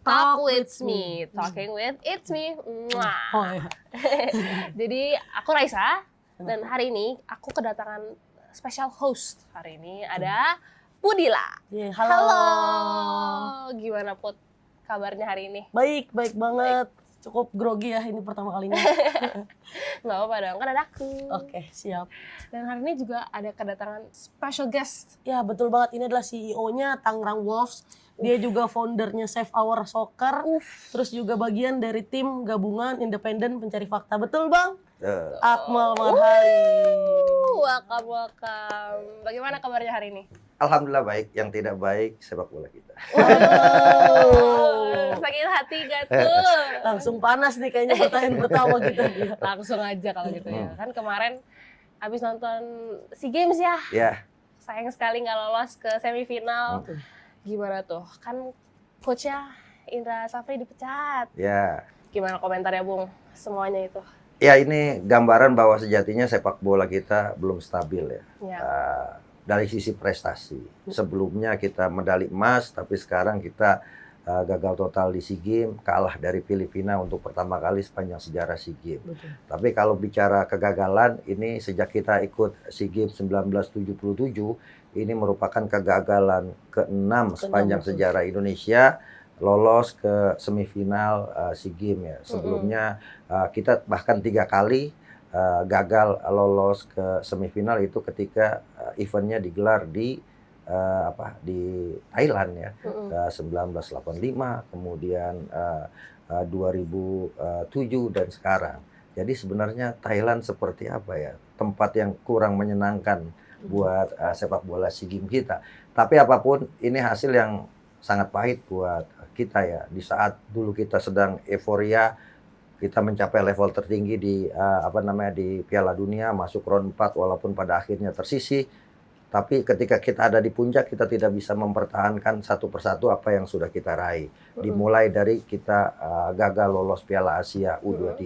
Talk with me, talking with it's me. Mwah. Oh iya. Jadi aku Raisa dan hari ini aku kedatangan special host. Hari ini ada Pudila. Yeah, Halo. halo. Gimana Put kabarnya hari ini? Baik banget. Cukup grogi ya ini pertama kalinya. Nggak apa-apa dong, kan ada aku. Oke, siap. Dan hari ini juga ada kedatangan special guest. Ya betul banget, ini adalah CEO-nya Tangerang Wolves. Dia juga foundernya Save Our Soccer. Terus juga bagian dari tim gabungan independen pencari fakta. Betul Bang? Akmal Marhali. Welcome. Bagaimana kabarnya hari ini? Alhamdulillah baik, yang tidak baik sepak bola kita. Sakit hati gak tuh? Langsung panas nih kayaknya pertanyaan pertama kita. Langsung aja kalau gitu ya. Kan kemarin habis nonton SEA Games ya. Ya. Sayang sekali nggak lolos ke semifinal. Gimana tuh? Kan coachnya Indra Safri dipecat. Ya. Gimana komentarnya Bung? Semuanya itu. Ya ini gambaran bahwa sejatinya sepak bola kita belum stabil ya. Dari sisi prestasi. Sebelumnya kita medali emas, tapi sekarang kita gagal total di SEA Games, kalah dari Filipina untuk pertama kali sepanjang sejarah SEA Games. Tapi kalau bicara kegagalan, ini sejak kita ikut SEA Games 1977, ini merupakan kegagalan ke-6 sepanjang sejarah Indonesia lolos ke semifinal SEA Games ya. Sebelumnya kita bahkan 3 kali gagal lolos ke semifinal itu ketika eventnya digelar di Thailand ya. 1985, kemudian 2007 dan sekarang. Jadi sebenarnya Thailand seperti apa ya? Tempat yang kurang menyenangkan buat sepak bola SEA Games kita. Tapi apapun ini hasil yang sangat pahit buat kita ya. Di saat dulu kita sedang euforia, kita mencapai level tertinggi di di Piala Dunia, masuk round 4 walaupun pada akhirnya tersisih. Tapi ketika kita ada di puncak, kita tidak bisa mempertahankan satu persatu apa yang sudah kita raih. Dimulai dari kita gagal lolos Piala Asia U23.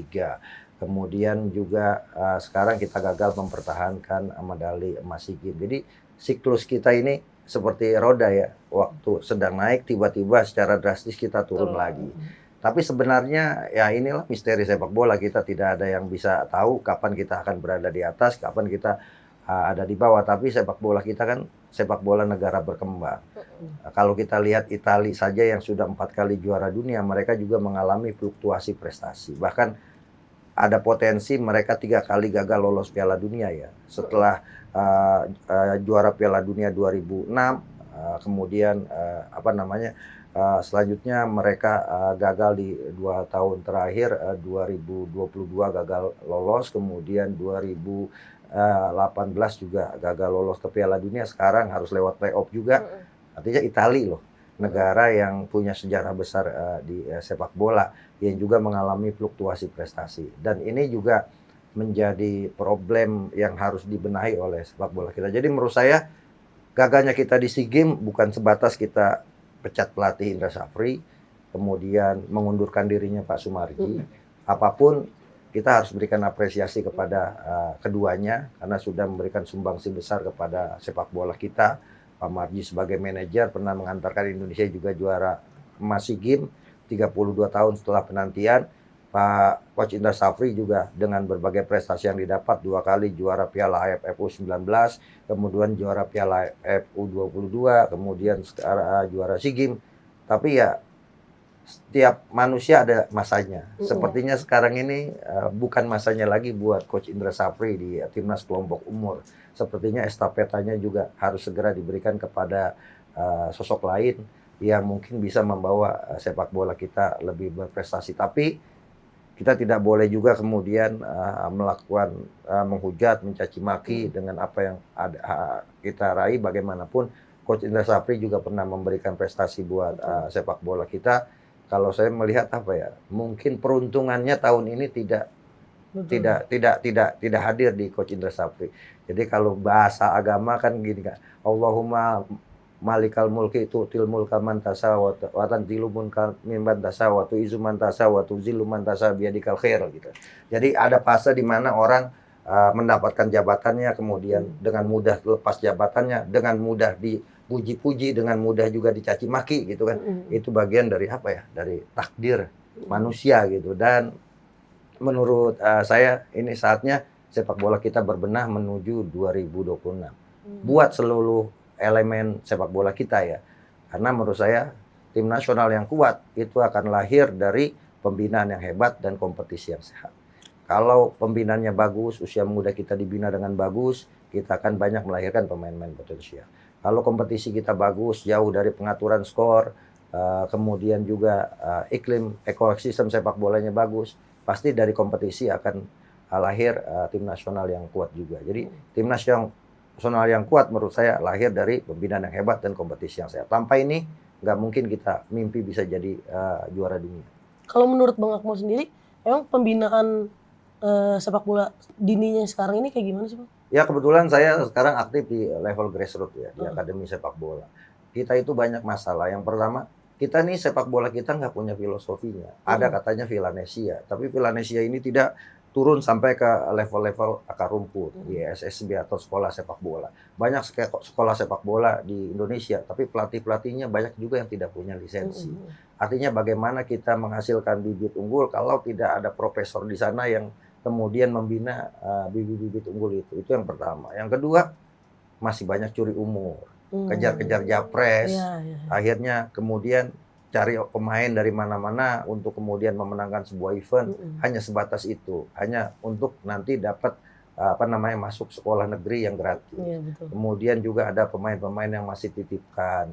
Kemudian juga sekarang kita gagal mempertahankan medali emas SEA Games. Jadi siklus kita ini seperti roda ya. Waktu sedang naik, tiba-tiba secara drastis kita turun lagi. Tapi sebenarnya ya inilah misteri sepak bola, kita tidak ada yang bisa tahu kapan kita akan berada di atas, kapan kita ada di bawah. Tapi sepak bola kita kan sepak bola negara berkembang. Kalau kita lihat Italia saja yang sudah 4 kali juara dunia, mereka juga mengalami fluktuasi prestasi. Bahkan ada potensi mereka 3 kali gagal lolos Piala Dunia ya. Setelah juara Piala Dunia 2006, kemudian selanjutnya mereka gagal di 2 tahun terakhir, 2022 gagal lolos, kemudian 2018 juga gagal lolos ke Piala Dunia, sekarang harus lewat playoff juga. Artinya Italia loh, negara yang punya sejarah besar di sepak bola, yang juga mengalami fluktuasi prestasi. Dan ini juga menjadi problem yang harus dibenahi oleh sepak bola kita. Jadi menurut saya gagalnya kita di SEA Games bukan sebatas kita pecat pelatih Indra Safri, kemudian mengundurkan dirinya Pak Sumarji. Apapun kita harus berikan apresiasi kepada keduanya karena sudah memberikan sumbangsi besar kepada sepak bola kita. Pak Marji sebagai manajer pernah mengantarkan Indonesia juga juara emas SEA Games 32 tahun setelah penantian. Pak Coach Indra Safri juga dengan berbagai prestasi yang didapat, 2 kali juara Piala AFF U19, kemudian juara Piala AFF U22, kemudian sekarang juara SEA Games. Tapi ya setiap manusia ada masanya. Sepertinya sekarang ini bukan masanya lagi buat Coach Indra Safri di timnas kelompok umur. Sepertinya estafetanya juga harus segera diberikan kepada sosok lain yang mungkin bisa membawa sepak bola kita lebih berprestasi. Tapi kita tidak boleh juga kemudian melakukan menghujat, mencaci maki dengan apa yang kita raih. Bagaimanapun Coach Indra Safri juga pernah memberikan prestasi buat sepak bola kita. Kalau saya melihat mungkin peruntungannya tahun ini tidak hadir di Coach Indra Safri. Jadi kalau bahasa agama kan gini kan, Allahumma Malikal mulki tu'til mulka man tasa wa tanzilu mulka mimman tasa wa tu'izzu man tasa wa tuzillu man tasa biyadikal khair gitu. Jadi ada fase di mana orang mendapatkan jabatannya, kemudian dengan mudah lepas jabatannya, dengan mudah dipuji-puji, dengan mudah juga dicaci maki gitu kan. Itu bagian dari apa ya? Dari takdir manusia gitu. Dan menurut saya ini saatnya sepak bola kita berbenah menuju 2026. Buat seluruh elemen sepak bola kita ya. Karena menurut saya tim nasional yang kuat itu akan lahir dari pembinaan yang hebat dan kompetisi yang sehat. Kalau pembinaannya bagus, usia muda kita dibina dengan bagus, kita akan banyak melahirkan pemain-pemain potensial. Kalau kompetisi kita bagus, jauh dari pengaturan skor, kemudian juga iklim ekosistem sepak bolanya bagus, pasti dari kompetisi akan lahir tim nasional yang kuat juga. Jadi tim nasional yang kuat menurut saya lahir dari pembinaan yang hebat dan kompetisi yang sehat. Tanpa ini nggak mungkin kita mimpi bisa jadi juara dunia. Kalau menurut Bang Akmal sendiri, emang pembinaan sepak bola dininya sekarang ini kayak gimana sih Bang? Ya kebetulan saya sekarang aktif di level grassroots ya, di akademi sepak bola. Kita itu banyak masalah. Yang pertama, kita nih sepak bola kita nggak punya filosofinya. Ada katanya Villanesia, tapi Villanesia ini tidak turun sampai ke level-level akar rumput di SSB atau sekolah sepak bola. Banyak sekolah sepak bola di Indonesia, tapi pelatih-pelatihnya banyak juga yang tidak punya lisensi. Artinya bagaimana kita menghasilkan bibit unggul kalau tidak ada profesor di sana yang kemudian membina bibit-bibit unggul itu. Itu yang pertama. Yang kedua, masih banyak curi umur, kejar-kejar japres. Akhirnya kemudian cari pemain dari mana-mana untuk kemudian memenangkan sebuah event, hanya sebatas itu, hanya untuk nanti dapat masuk sekolah negeri yang gratis. Kemudian juga ada pemain-pemain yang masih titipkan.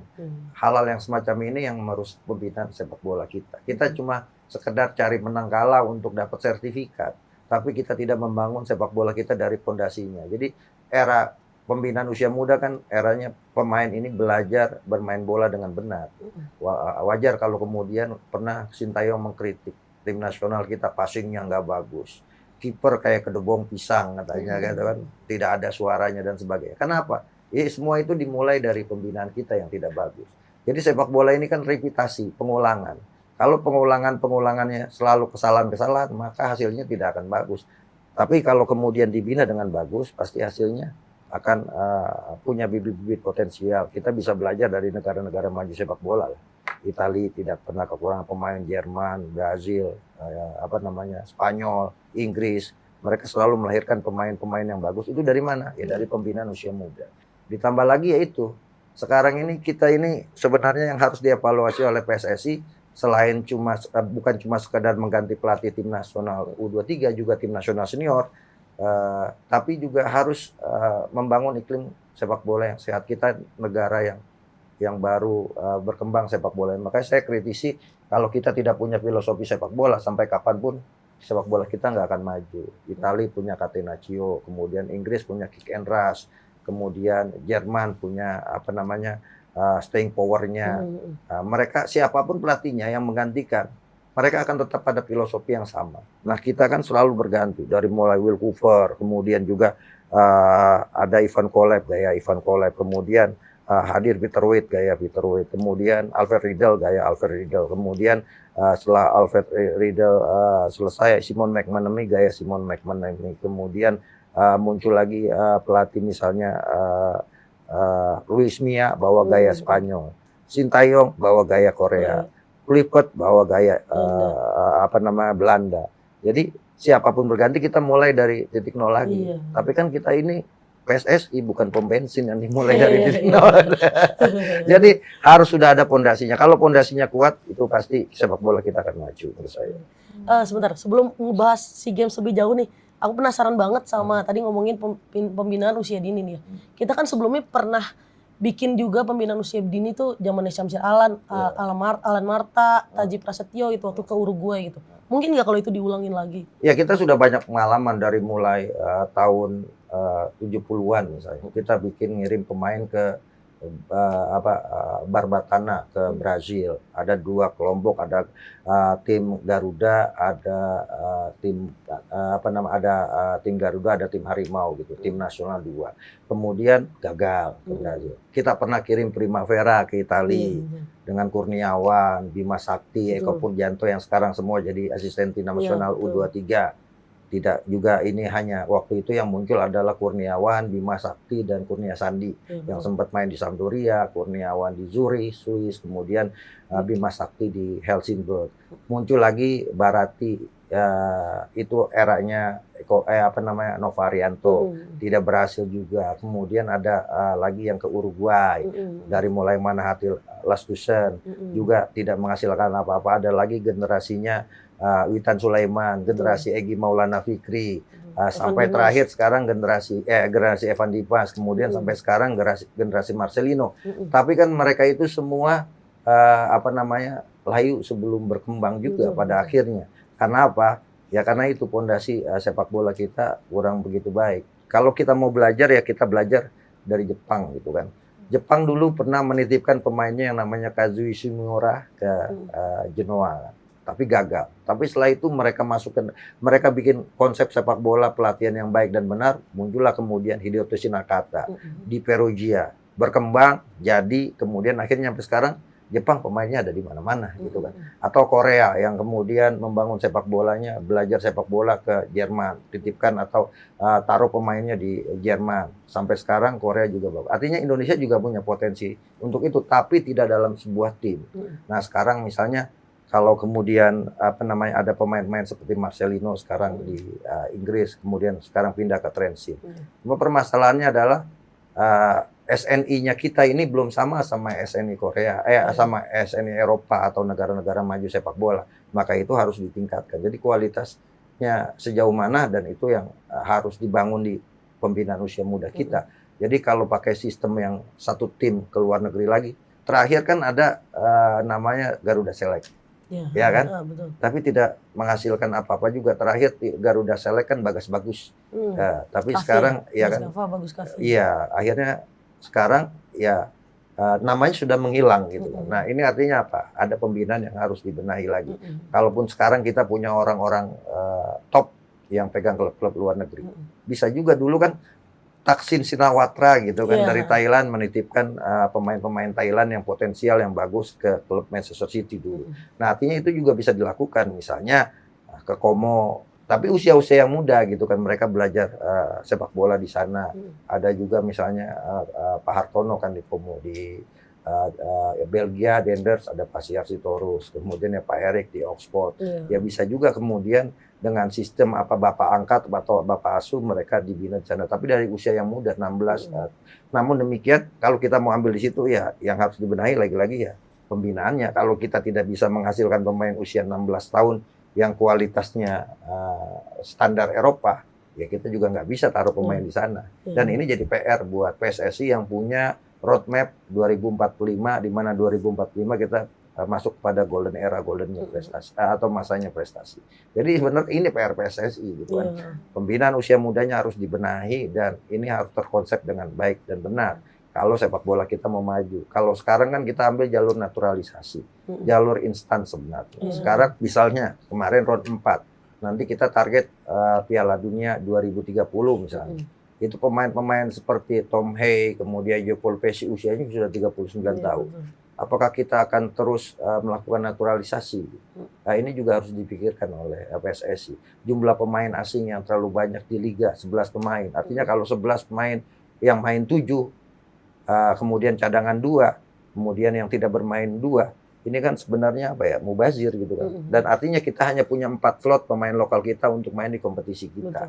Hal-hal yang semacam ini yang merusak pembinaan sepak bola kita. Kita cuma sekedar cari menang kalah untuk dapat sertifikat, tapi kita tidak membangun sepak bola kita dari fondasinya. Jadi era pembinaan usia muda kan eranya pemain ini belajar bermain bola dengan benar. Wajar kalau kemudian pernah Sintayong mengkritik tim nasional kita passingnya nggak bagus. Kiper kayak kedebong pisang katanya gitu kan. Tidak ada suaranya dan sebagainya. Kenapa? Ya, semua itu dimulai dari pembinaan kita yang tidak bagus. Jadi sepak bola ini kan reputasi, pengulangan. Kalau pengulangannya selalu kesalahan-kesalahan, maka hasilnya tidak akan bagus. Tapi kalau kemudian dibina dengan bagus, pasti hasilnya akan punya bibit-bibit potensial. Kita bisa belajar dari negara-negara maju sepak bola. Italia tidak pernah kekurangan pemain, Jerman, Brazil, Spanyol, Inggris. Mereka selalu melahirkan pemain-pemain yang bagus. Itu dari mana? Ya dari pembinaan usia muda. Ditambah lagi yaitu, sekarang ini kita ini sebenarnya yang harus dievaluasi oleh PSSI, selain bukan cuma sekadar mengganti pelatih tim nasional U23, juga tim nasional senior, tapi juga harus membangun iklim sepak bola yang sehat. Kita negara yang baru berkembang sepak bola. Makanya saya kritisi kalau kita tidak punya filosofi sepak bola, sampai kapanpun sepak bola kita nggak akan maju. Italia punya Catenaccio, kemudian Inggris punya kick and rush, kemudian Jerman punya staying power-nya. Mereka siapapun pelatihnya yang menggantikan, mereka akan tetap pada filosofi yang sama. Nah, kita kan selalu berganti dari mulai Will Hoover, kemudian juga ada Ivan Kolev gaya Ivan Kolev, kemudian hadir Peter Witt gaya Peter Witt, kemudian Alfred Riedel gaya Alfred Riedel, kemudian setelah Alfred Riedel selesai, Simon McManamy gaya Simon McManamy, kemudian muncul lagi pelatih misalnya Luis Milla bawa gaya Spanyol, Sintayong bawa gaya Korea, Kluivert bawa gaya Belanda. Jadi siapapun berganti kita mulai dari titik nol lagi. Tapi kan kita ini PSSI bukan pom bensin yang dimulai dari titik nol. Jadi harus sudah ada pondasinya. Kalau pondasinya kuat, itu pasti sepak bola kita akan maju menurut saya. Sebentar, sebelum ngebahas SEA Games lebih jauh nih, aku penasaran banget sama tadi ngomongin pembinaan usia dini nih. Kita kan sebelumnya pernah bikin juga pembinaan usia dini tuh zamannya Syamsir Alan, Alan Marta, Taji Prasetyo itu waktu ke Uruguay gitu. Mungkin nggak kalau itu diulangin lagi? Ya kita sudah banyak pengalaman dari mulai tahun 70-an misalnya. Kita ngirim pemain ke Barbatana ke Brazil. Ada 2 kelompok, ada tim Garuda, ada tim tim Garuda, ada tim Harimau gitu, tim nasional 2. Kemudian gagal ke Brazil. Kita pernah kirim Primavera ke Italia dengan Kurniawan, Bima Sakti, Eko Purjanto yang sekarang semua jadi asisten tim nasional U23. tidak juga ini hanya waktu itu yang muncul adalah Kurniawan, Bima Sakti dan Kurnia Sandi yang sempat main di Sampdoria, Kurniawan di Zurich, Swiss, kemudian Bima Sakti di Helsingborg. Muncul lagi Barati, itu eranya Novarianto, tidak berhasil juga. Kemudian ada lagi yang ke Uruguay, dari mulai Manahatil Lastusen, juga tidak menghasilkan apa-apa. Ada lagi generasinya Witan Sulaiman, generasi Egy Maulana Fikri, sampai terakhir sekarang generasi Evan Dimas, kemudian sampai sekarang generasi Marcelino. Tapi kan mereka itu semua layu sebelum berkembang juga pada akhirnya. Karena apa? Ya karena itu pondasi sepak bola kita kurang begitu baik. Kalau kita mau belajar ya kita belajar dari Jepang gitu kan. Jepang dulu pernah menitipkan pemainnya yang namanya Kazuya Ishimura ke Genoa. Tapi gagal. Tapi setelah itu mereka bikin konsep sepak bola pelatihan yang baik dan benar, muncullah kemudian Hideyoshi Nakata di Perugia, berkembang jadi kemudian akhirnya sampai sekarang Jepang pemainnya ada di mana-mana gitu kan. Atau Korea yang kemudian membangun sepak bolanya, belajar sepak bola ke Jerman, titipkan atau taruh pemainnya di Jerman. Sampai sekarang Korea juga bagus. Artinya Indonesia juga punya potensi untuk itu, tapi tidak dalam sebuah tim. Nah, sekarang misalnya kalau kemudian ada pemain-pemain seperti Marcelino sekarang di Inggris, kemudian sekarang pindah ke Trensin. Cuma permasalahannya adalah SNI-nya kita ini belum sama SNI Korea, sama SNI Eropa atau negara-negara maju sepak bola. Maka itu harus ditingkatkan. Jadi kualitasnya sejauh mana dan itu yang harus dibangun di pembinaan usia muda kita. Jadi kalau pakai sistem yang satu tim ke luar negeri lagi, terakhir kan ada namanya Garuda Select. Ya kan? Betul. Tapi tidak menghasilkan apa-apa juga. Terakhir Garuda Select kan bagus. Tapi Kafe, sekarang ya kan? Iya, akhirnya sekarang ya namanya sudah menghilang gitu. Nah ini artinya apa? Ada pembinaan yang harus dibenahi lagi. Kalaupun sekarang kita punya orang-orang top yang pegang klub-klub luar negeri, bisa juga dulu kan Thaksin Shinawatra gitu kan dari Thailand menitipkan pemain-pemain Thailand yang potensial yang bagus ke klub Manchester City dulu. Nah artinya itu juga bisa dilakukan misalnya ke Como, tapi usia-usia yang muda gitu kan mereka belajar sepak bola di sana. Ada juga misalnya Pak Hartono kan di Como, di Belgia, Denders ada Pak Sitorus, kemudian ya Pak Erik di Oxford. Ya bisa juga kemudian dengan sistem bapak angkat atau bapak asuh mereka dibina di sana, tapi dari usia yang muda 16. Namun demikian kalau kita mau ambil di situ ya yang harus dibenahi lagi-lagi ya pembinaannya. Kalau kita tidak bisa menghasilkan pemain usia 16 tahun yang kualitasnya standar Eropa, ya kita juga nggak bisa taruh pemain di sana. Dan ini jadi PR buat PSSI yang punya roadmap 2045, di mana 2045 kita masuk pada golden era, goldennya prestasi atau masanya prestasi. Jadi sebenarnya ini PR PSSI gitu kan. Pembinaan usia mudanya harus dibenahi dan ini harus terkonsep dengan baik dan benar. Kalau sepak bola kita mau maju. Kalau sekarang kan kita ambil jalur naturalisasi, jalur instan sebenarnya. Sekarang misalnya kemarin round 4, nanti kita target Piala Dunia 2030 misalnya. Itu pemain-pemain seperti Tom Hay, kemudian Paul Pesci usianya sudah 39 tahun. Apakah kita akan terus melakukan naturalisasi? Nah, ini juga harus dipikirkan oleh PSSI. Jumlah pemain asing yang terlalu banyak di Liga, 11 pemain. Artinya kalau 11 pemain yang main 7, kemudian cadangan 2, kemudian yang tidak bermain 2, ini kan sebenarnya mubazir gitu kan. Dan artinya kita hanya punya 4 slot pemain lokal kita untuk main di kompetisi kita.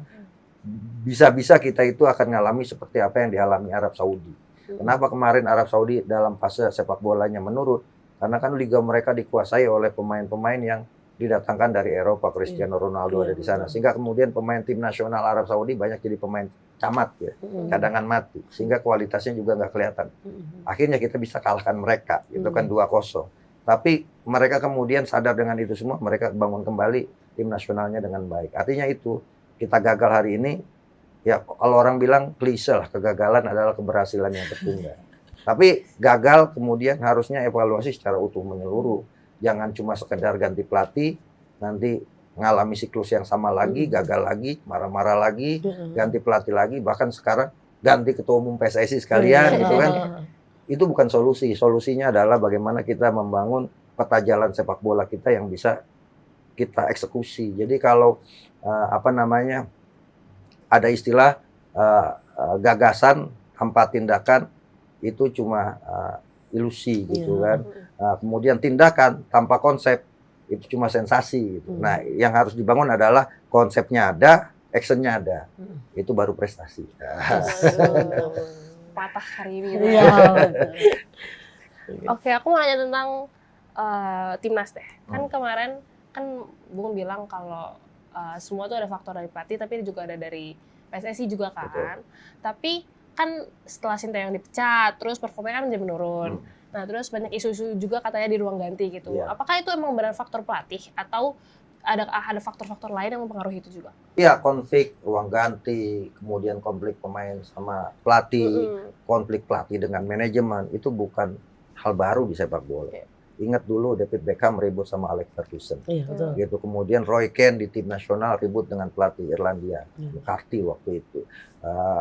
Bisa-bisa kita itu akan mengalami seperti apa yang dialami Arab Saudi. Kenapa kemarin Arab Saudi dalam fase sepak bolanya menurun? Karena kan liga mereka dikuasai oleh pemain-pemain yang didatangkan dari Eropa. Cristiano Ronaldo ada di sana. Sehingga kemudian pemain tim nasional Arab Saudi banyak jadi pemain camat ya, cadangan mati. Sehingga kualitasnya juga nggak kelihatan. Akhirnya kita bisa kalahkan mereka, itu kan 2-0. Tapi mereka kemudian sadar dengan itu semua, mereka bangun kembali tim nasionalnya dengan baik. Artinya itu, kita gagal hari ini, ya kalau orang bilang klise lah, kegagalan adalah keberhasilan yang tertunda. Tapi gagal kemudian harusnya evaluasi secara utuh menyeluruh. Jangan cuma sekedar ganti pelatih, nanti ngalami siklus yang sama lagi, gagal lagi, marah-marah lagi, ganti pelatih lagi, bahkan sekarang ganti ketua umum PSSI sekalian gitu kan. Itu bukan solusi. Solusinya adalah bagaimana kita membangun peta jalan sepak bola kita yang bisa kita eksekusi. Jadi kalau apa namanya, ada istilah gagasan tanpa tindakan itu cuma ilusi gitu kan. Kemudian tindakan tanpa konsep itu cuma sensasi gitu. Nah, yang harus dibangun adalah konsepnya ada, actionnya ada. Itu baru prestasi. Waduh, patah hari ini. Iya. Oke, aku mau nanya tentang timnas deh. Kan kemarin kan Bung bilang kalau semua tuh ada faktor dari pelatih, tapi juga ada dari PSSI juga kan. Betul. Tapi kan setelah Sintayong dipecat, terus performanya kan menjadi menurun. Nah, terus banyak isu-isu juga katanya di ruang ganti gitu. Iya. Apakah itu emang benar faktor pelatih atau ada faktor-faktor lain yang mempengaruhi itu juga? Iya, konflik ruang ganti, kemudian konflik pemain sama pelatih, konflik pelatih dengan manajemen itu bukan hal baru di sepak bola. Ingat dulu David Beckham ribut sama Alex Ferguson. Iya, betul. Gitu. Kemudian Roy Keane di tim nasional ribut dengan pelatih Irlandia, McCarthy waktu itu.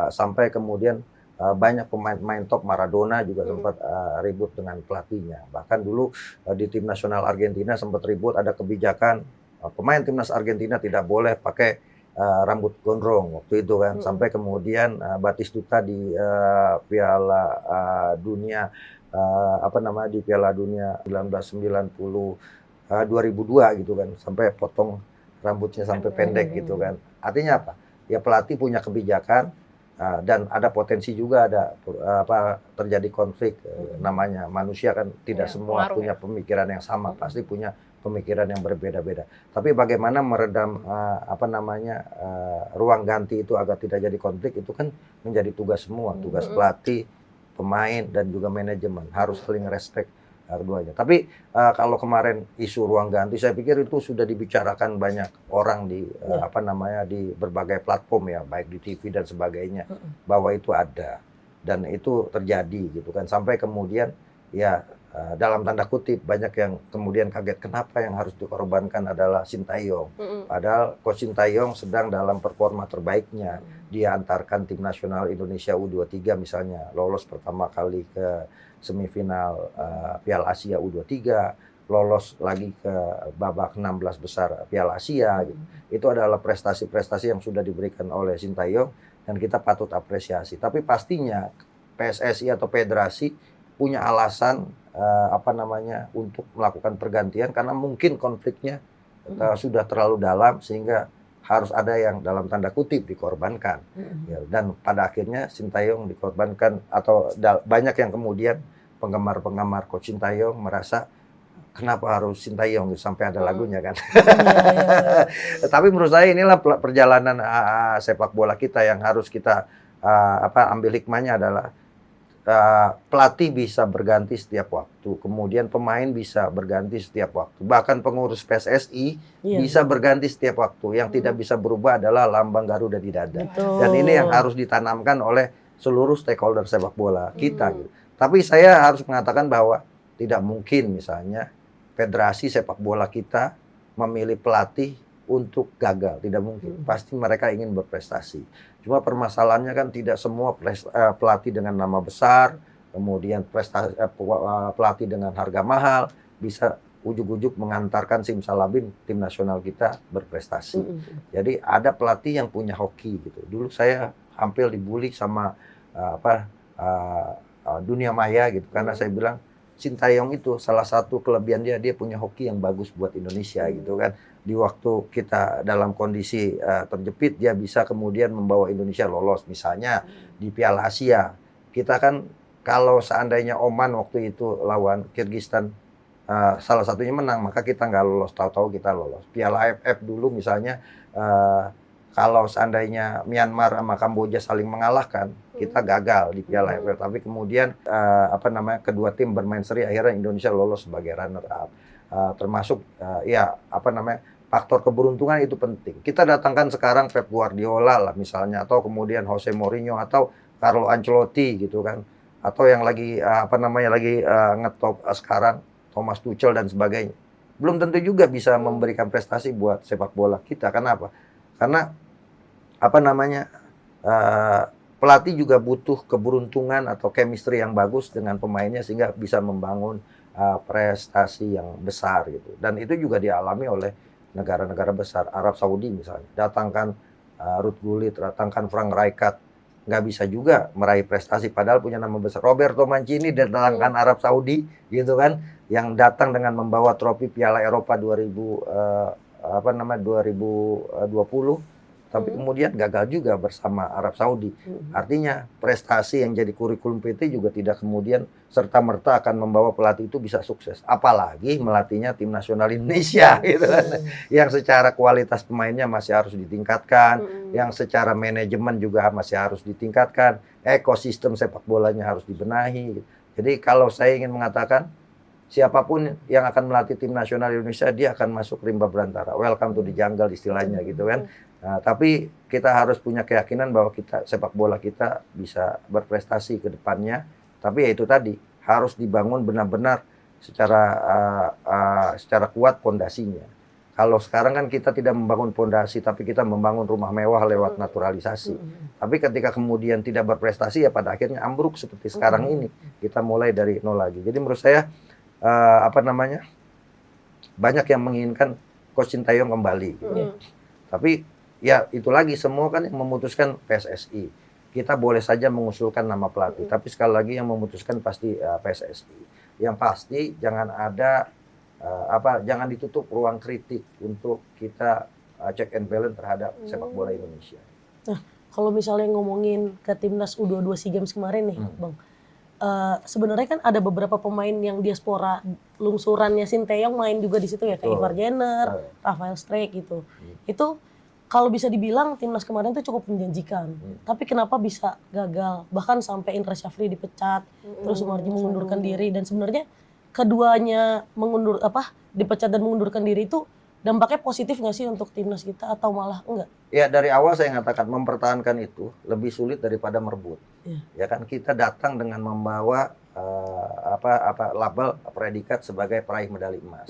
Sampai kemudian banyak pemain-pemain top, Maradona juga sempat ribut dengan pelatihnya. Bahkan dulu di tim nasional Argentina sempat ribut, ada kebijakan pemain timnas Argentina tidak boleh pakai rambut gondrong waktu itu kan. Sampai kemudian Batistuta di Piala Dunia di Piala Dunia 2002 gitu kan, sampai potong rambutnya sampai pendek gitu kan. Artinya apa? Ya pelatih punya kebijakan dan ada potensi juga ada terjadi konflik. Namanya manusia kan tidak semua punya pemikiran yang sama, pasti punya pemikiran yang berbeda-beda. Tapi bagaimana meredam ruang ganti itu agar tidak jadi konflik, itu kan menjadi tugas semua, tugas pelatih, pemain dan juga manajemen, harus saling respect keduanya. Tapi kalau kemarin isu ruang ganti, saya pikir itu sudah dibicarakan banyak orang di di berbagai platform ya, baik di TV dan sebagainya, bahwa itu ada dan itu terjadi gitu kan. Sampai kemudian ya dalam tanda kutip banyak yang kemudian kaget kenapa yang harus dikorbankan adalah Sintayong. Padahal Coach Sintayong sedang dalam performa terbaiknya. Dia antarkan tim nasional Indonesia U23 misalnya lolos pertama kali ke semifinal Piala Asia U23, lolos lagi ke babak 16 besar Piala Asia gitu. Itu adalah prestasi-prestasi yang sudah diberikan oleh Sintayong dan kita patut apresiasi. Tapi pastinya PSSI atau federasi punya alasan untuk melakukan pergantian karena mungkin konfliknya sudah terlalu dalam sehingga harus ada yang dalam tanda kutip dikorbankan. Ya, dan pada akhirnya Sintayong dikorbankan atau banyak yang kemudian penggemar-penggemar Coach Sintayong merasa kenapa harus Sintayong sampai ada lagunya kan. Tapi menurut saya inilah perjalanan sepak bola kita yang harus kita ambil hikmahnya adalah pelatih bisa berganti setiap waktu, kemudian pemain bisa berganti setiap waktu, bahkan pengurus PSSI bisa berganti setiap waktu. Yang tidak bisa berubah adalah lambang Garuda di dada. Dan ini yang harus ditanamkan oleh seluruh stakeholder sepak bola kita. Gitu. Tapi saya harus mengatakan bahwa tidak mungkin misalnya federasi sepak bola kita memilih pelatih untuk gagal, tidak mungkin. Pasti mereka ingin berprestasi. Cuma permasalahannya kan tidak semua pelatih dengan nama besar, kemudian pelatih dengan harga mahal bisa ujuk-ujuk mengantarkan simsalabim tim nasional kita berprestasi. Jadi ada pelatih yang punya hoki gitu. Dulu saya hampir dibully sama dunia maya gitu karena saya bilang Sintayong itu salah satu kelebihan dia punya hoki yang bagus buat Indonesia gitu kan. Di waktu kita dalam kondisi terjepit, dia bisa kemudian membawa Indonesia lolos. Misalnya di Piala Asia, kita kan kalau seandainya Oman waktu itu lawan Kyrgyzstan, salah satunya menang, maka kita nggak lolos, tahu-tahu kita lolos. Piala AFF dulu misalnya, kalau seandainya Myanmar sama Kamboja saling mengalahkan, kita gagal di Piala AFF. Tapi kemudian kedua tim bermain seri, akhirnya Indonesia lolos sebagai runner up. Termasuk faktor keberuntungan itu penting. Kita datangkan sekarang Pep Guardiola lah misalnya, atau kemudian Jose Mourinho atau Carlo Ancelotti gitu kan, atau yang lagi ngetop sekarang Thomas Tuchel dan sebagainya. Belum tentu juga bisa memberikan prestasi buat sepak bola kita. Kenapa? Karena pelatih juga butuh keberuntungan atau chemistry yang bagus dengan pemainnya sehingga bisa membangun prestasi yang besar gitu. Dan itu juga dialami oleh negara-negara besar, Arab Saudi misalnya, datangkan Ruud Gullit, datangkan Frank Rijkaard, nggak bisa juga meraih prestasi padahal punya nama besar. Roberto Mancini datangkan Arab Saudi gitu kan, yang datang dengan membawa trofi Piala Eropa 2020, tapi kemudian gagal juga bersama Arab Saudi. Artinya prestasi yang jadi kurikulum PT juga tidak kemudian serta-merta akan membawa pelatih itu bisa sukses. Apalagi melatihnya tim nasional Indonesia gitu kan. Yang secara kualitas pemainnya masih harus ditingkatkan, yang secara manajemen juga masih harus ditingkatkan, ekosistem sepak bolanya harus dibenahi. Jadi kalau saya ingin mengatakan siapapun yang akan melatih tim nasional Indonesia, dia akan masuk rimba berantara. Welcome to the jungle istilahnya gitu kan. Nah, tapi kita harus punya keyakinan bahwa kita sepak bola kita bisa berprestasi ke depannya. Tapi ya itu tadi harus dibangun benar-benar secara kuat pondasinya. Kalau sekarang kan kita tidak membangun pondasi, tapi kita membangun rumah mewah lewat naturalisasi. Tapi ketika kemudian tidak berprestasi ya pada akhirnya ambruk seperti sekarang ini. Kita mulai dari nol lagi. Jadi menurut saya banyak yang menginginkan Coach Sintayong kembali. Gitu. Tapi ya itu lagi semua kan yang memutuskan PSSI. Kita boleh saja mengusulkan nama pelatih, tapi sekali lagi yang memutuskan pasti PSSI. Yang pasti jangan ada jangan ditutup ruang kritik untuk kita check and balance terhadap sepak bola Indonesia. Nah, kalau misalnya ngomongin ke timnas U22 SEA Games kemarin nih, Bang. Sebenarnya kan ada beberapa pemain yang diaspora lungsurannya Sinteyong main juga di situ ya, kayak Ivar Jenner, Rafael Strijk gitu. Itu kalau bisa dibilang timnas kemarin tuh cukup menjanjikan. Tapi kenapa bisa gagal? Bahkan sampai Indra Syafri dipecat, terus Sumarji mengundurkan diri, dan sebenarnya keduanya dipecat dan mengundurkan diri itu dampaknya positif nggak sih untuk timnas kita atau malah enggak? Ya dari awal saya mengatakan mempertahankan itu lebih sulit daripada merebut. Ya kan kita datang dengan membawa label predikat sebagai peraih medali emas.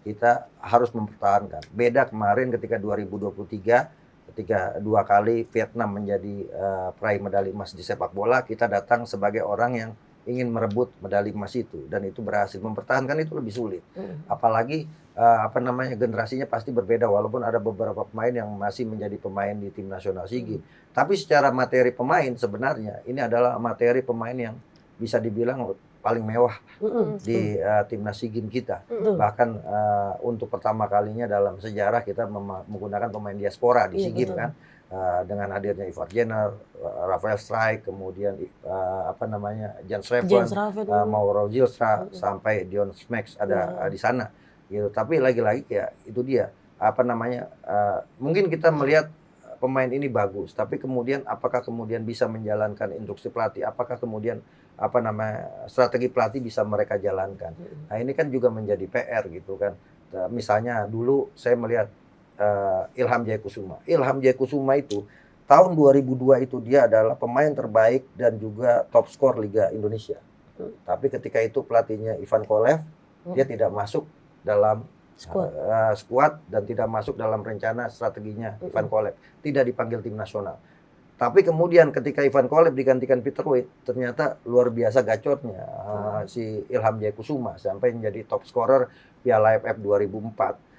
Kita harus mempertahankan. Beda kemarin ketika 2023 ketika 2 kali Vietnam menjadi peraih medali emas di sepak bola, kita datang sebagai orang yang ingin merebut medali emas itu dan itu berhasil. Mempertahankan itu lebih sulit. Apalagi generasinya pasti berbeda walaupun ada beberapa pemain yang masih menjadi pemain di tim nasional SEA Games. Tapi secara materi pemain sebenarnya ini adalah materi pemain yang bisa dibilang paling mewah di timnas SEA Games kita. Bahkan untuk pertama kalinya dalam sejarah kita menggunakan pemain diaspora di SEA Games kan. Dengan hadirnya Ivar Jenner, Rafael Strijk, kemudian Jens Raven, Mauro Zilstra, sampai Dion Smeks ada di sana. Gitu. Tapi lagi-lagi ya itu dia mungkin kita melihat pemain ini bagus, tapi kemudian apakah kemudian bisa menjalankan instruksi pelatih, apakah kemudian strategi pelatih bisa mereka jalankan. Nah ini kan juga menjadi PR gitu kan. Misalnya dulu saya melihat Ilham Jayakusuma itu tahun 2002 itu dia adalah pemain terbaik dan juga top skor Liga Indonesia. Tapi ketika itu pelatihnya Ivan Kolev, dia tidak masuk dalam squad dan tidak masuk dalam rencana strateginya Ivan Kolev, tidak dipanggil tim nasional. Tapi kemudian ketika Ivan Kolev digantikan Peter Wade, ternyata luar biasa gacornya si Ilham Jayakusuma sampai menjadi top scorer Piala AFF 2004.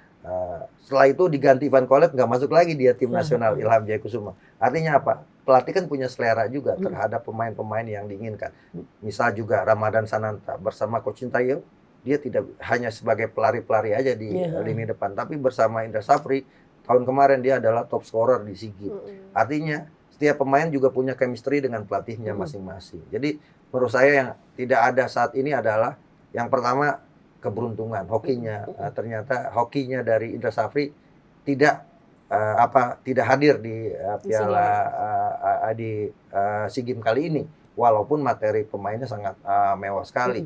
Setelah itu diganti Ivan Kolev, nggak masuk lagi dia tim nasional Ilham Jayakusuma. Artinya apa? Pelatih kan punya selera juga terhadap pemain-pemain yang diinginkan. Misal juga Ramadan Sananta bersama Coach Sintayong, dia tidak hanya sebagai pelari-pelari aja di lini depan, tapi bersama Indra Syafri tahun kemarin dia adalah top scorer di SEA Games. Artinya setiap pemain juga punya chemistry dengan pelatihnya masing-masing. Jadi menurut saya yang tidak ada saat ini adalah yang pertama keberuntungan hokinya. Ternyata hokinya dari Indra Syafri tidak hadir di SEA Games kali ini, walaupun materi pemainnya sangat mewah sekali.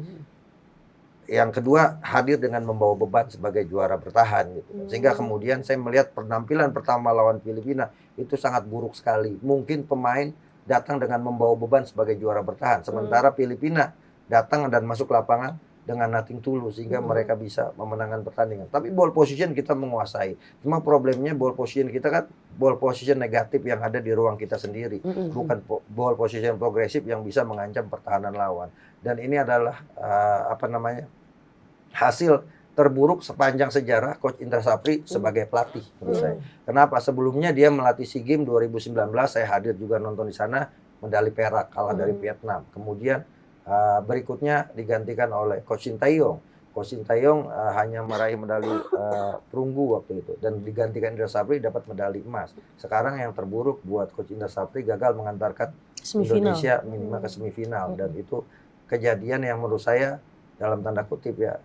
Yang kedua, hadir dengan membawa beban sebagai juara bertahan gitu. Sehingga kemudian saya melihat penampilan pertama lawan Filipina itu sangat buruk sekali. Mungkin pemain datang dengan membawa beban sebagai juara bertahan, sementara Filipina datang dan masuk lapangan dengan nothing tulus sehingga mereka bisa memenangkan pertandingan. Tapi ball position kita menguasai. Cuma problemnya ball position kita kan ball position negatif yang ada di ruang kita sendiri, bukan ball position progresif yang bisa mengancam pertahanan lawan. Dan ini adalah hasil terburuk sepanjang sejarah Coach Indra Safri sebagai pelatih menurut saya. Kenapa? Sebelumnya dia melatih SEA Games 2019, saya hadir juga nonton di sana, medali perak kalah dari Vietnam. Kemudian berikutnya digantikan oleh Coach Shin Tae-yong. Coach Shin Tae-yong hanya meraih medali perunggu waktu itu dan digantikan Indra Safri dapat medali emas. Sekarang yang terburuk buat Coach Indra Safri gagal mengantarkan Indonesia minimal ke semifinal dan itu kejadian yang menurut saya dalam tanda kutip ya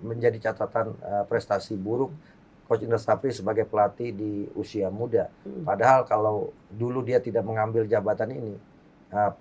menjadi catatan prestasi buruk Coach Indra Safri sebagai pelatih di usia muda. Padahal kalau dulu dia tidak mengambil jabatan ini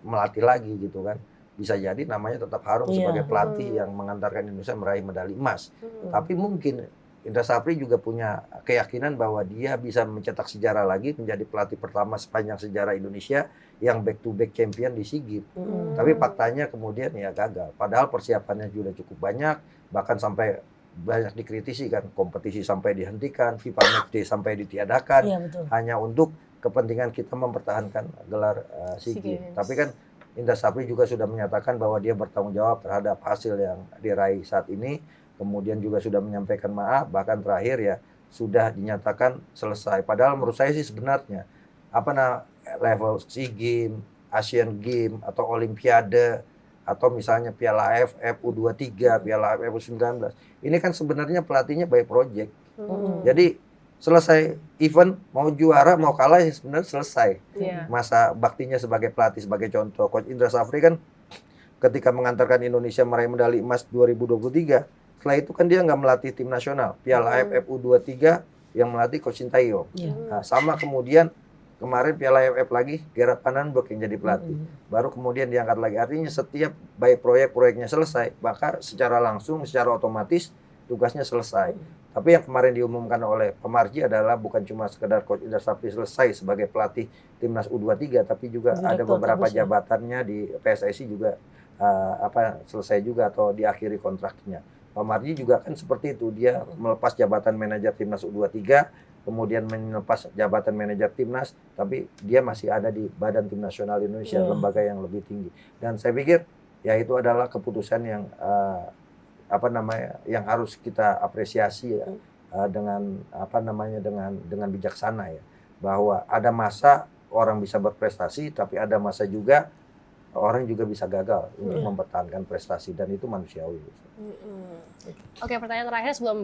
melatih lagi gitu kan, bisa jadi namanya tetap harum sebagai pelatih yang mengantarkan Indonesia meraih medali emas. Tapi mungkin Indra Safri juga punya keyakinan bahwa dia bisa mencetak sejarah lagi menjadi pelatih pertama sepanjang sejarah Indonesia yang back to back champion di SEA Games. Tapi faktanya kemudian ya gagal. Padahal persiapannya juga cukup banyak, bahkan sampai banyak dikritisi kan, kompetisi sampai dihentikan, FIFA Matchday sampai ditiadakan, hanya untuk kepentingan kita mempertahankan gelar SEA Games. Tapi kan Indra Safri juga sudah menyatakan bahwa dia bertanggung jawab terhadap hasil yang diraih saat ini. Kemudian juga sudah menyampaikan maaf, bahkan terakhir ya sudah dinyatakan selesai. Padahal menurut saya sih sebenarnya level SEA Games, Asian Games atau Olimpiade atau misalnya Piala AFF U23, Piala AFF U19. Ini kan sebenarnya pelatihnya by project. Jadi selesai event, mau juara mau kalah ya sebenarnya selesai. Masa baktinya sebagai pelatih. Sebagai contoh Coach Indra Safri kan ketika mengantarkan Indonesia meraih medali emas 2023, setelah itu kan dia nggak melatih tim nasional. Piala AFF U23 yang melatih Coach Shin Tae-yong. Nah, sama kemudian kemarin Piala AFF lagi Gerard Panenburg yang jadi pelatih. Baru kemudian diangkat lagi. Artinya setiap baik proyeknya selesai, maka secara langsung, secara otomatis tugasnya selesai. Tapi yang kemarin diumumkan oleh Pemarji adalah bukan cuma sekedar Coach Indra Safri selesai sebagai pelatih timnas U23, tapi juga ada beberapa jabatannya di PSSI juga selesai juga atau diakhiri kontraknya. Pemarji juga kan seperti itu, dia melepas jabatan manajer timnas U23, kemudian melepas jabatan manajer timnas, tapi dia masih ada di Badan Tim Nasional Indonesia, lembaga yang lebih tinggi. Dan saya pikir ya itu adalah keputusan yang yang harus kita apresiasi ya, dengan bijaksana ya, bahwa ada masa orang bisa berprestasi, tapi ada masa juga orang juga bisa gagal untuk mempertahankan prestasi dan itu manusiawi. Oke, pertanyaan terakhir sebelum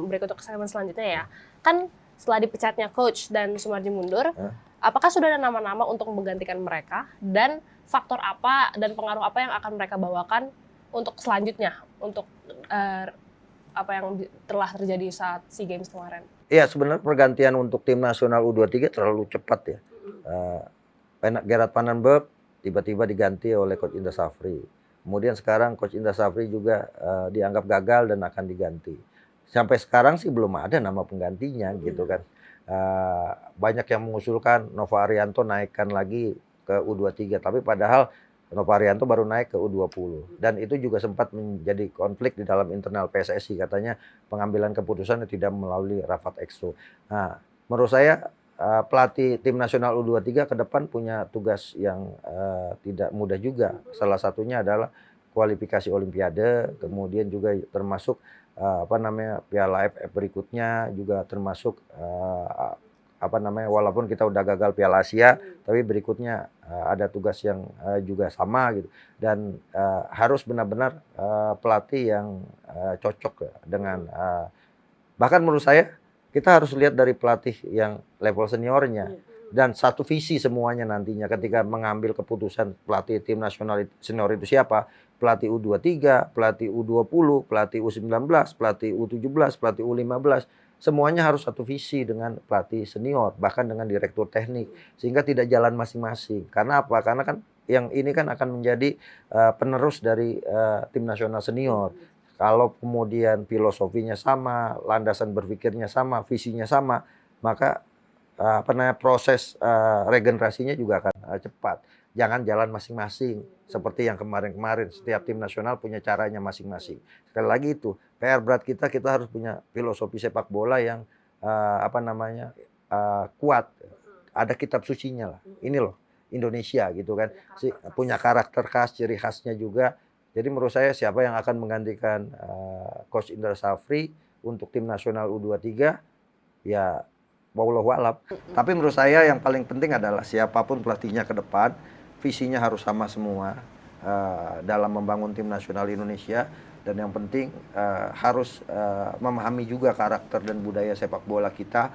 break untuk segmen selanjutnya ya. Kan setelah dipecatnya coach dan Sumarji mundur, apakah sudah ada nama-nama untuk menggantikan mereka dan faktor apa dan pengaruh apa yang akan mereka bawakan untuk selanjutnya, untuk apa yang telah terjadi saat SEA Games kemarin? Iya, sebenarnya pergantian untuk tim nasional U23 terlalu cepat ya. Gerard Panenburg tiba-tiba diganti oleh Coach Indra Safri. Kemudian sekarang Coach Indra Safri juga dianggap gagal dan akan diganti. Sampai sekarang sih belum ada nama penggantinya gitu kan. Banyak yang mengusulkan Nova Arianto naikkan lagi ke U23, tapi padahal Nova Arianto baru naik ke U20. Dan itu juga sempat menjadi konflik di dalam internal PSSI. Katanya pengambilan keputusan tidak melalui rapat exco. Nah, menurut saya pelatih tim nasional U23 ke depan punya tugas yang tidak mudah juga. Salah satunya adalah kualifikasi Olimpiade, kemudian juga termasuk Piala AFF berikutnya, juga termasuk walaupun kita udah gagal Piala Asia, tapi berikutnya ada tugas yang juga sama gitu. Dan harus benar-benar pelatih yang cocok dengan bahkan menurut saya kita harus lihat dari pelatih yang level seniornya dan satu visi semuanya nantinya ketika mengambil keputusan pelatih tim nasional senior itu siapa, pelatih U23, pelatih U20, pelatih U19, pelatih U17, pelatih U15, semuanya harus satu visi dengan pelatih senior, bahkan dengan direktur teknik, sehingga tidak jalan masing-masing. Karena apa? Karena kan yang ini kan akan menjadi penerus dari tim nasional senior. Kalau kemudian filosofinya sama, landasan berpikirnya sama, visinya sama, maka proses regenerasinya juga akan cepat. Jangan jalan masing-masing seperti yang kemarin-kemarin. Setiap tim nasional punya caranya masing-masing. Sekali lagi itu PR berat kita harus punya filosofi sepak bola yang kuat. Ada kitab sucinya lah. Ini loh Indonesia gitu kan. Punya karakter khas, ciri khasnya juga. Jadi menurut saya siapa yang akan menggantikan Coach Indra Safri untuk tim nasional U23 ya wallahu alam. Tapi menurut saya yang paling penting adalah siapapun pelatihnya ke depan, visinya harus sama semua dalam membangun tim nasional Indonesia. Dan yang penting harus memahami juga karakter dan budaya sepak bola kita,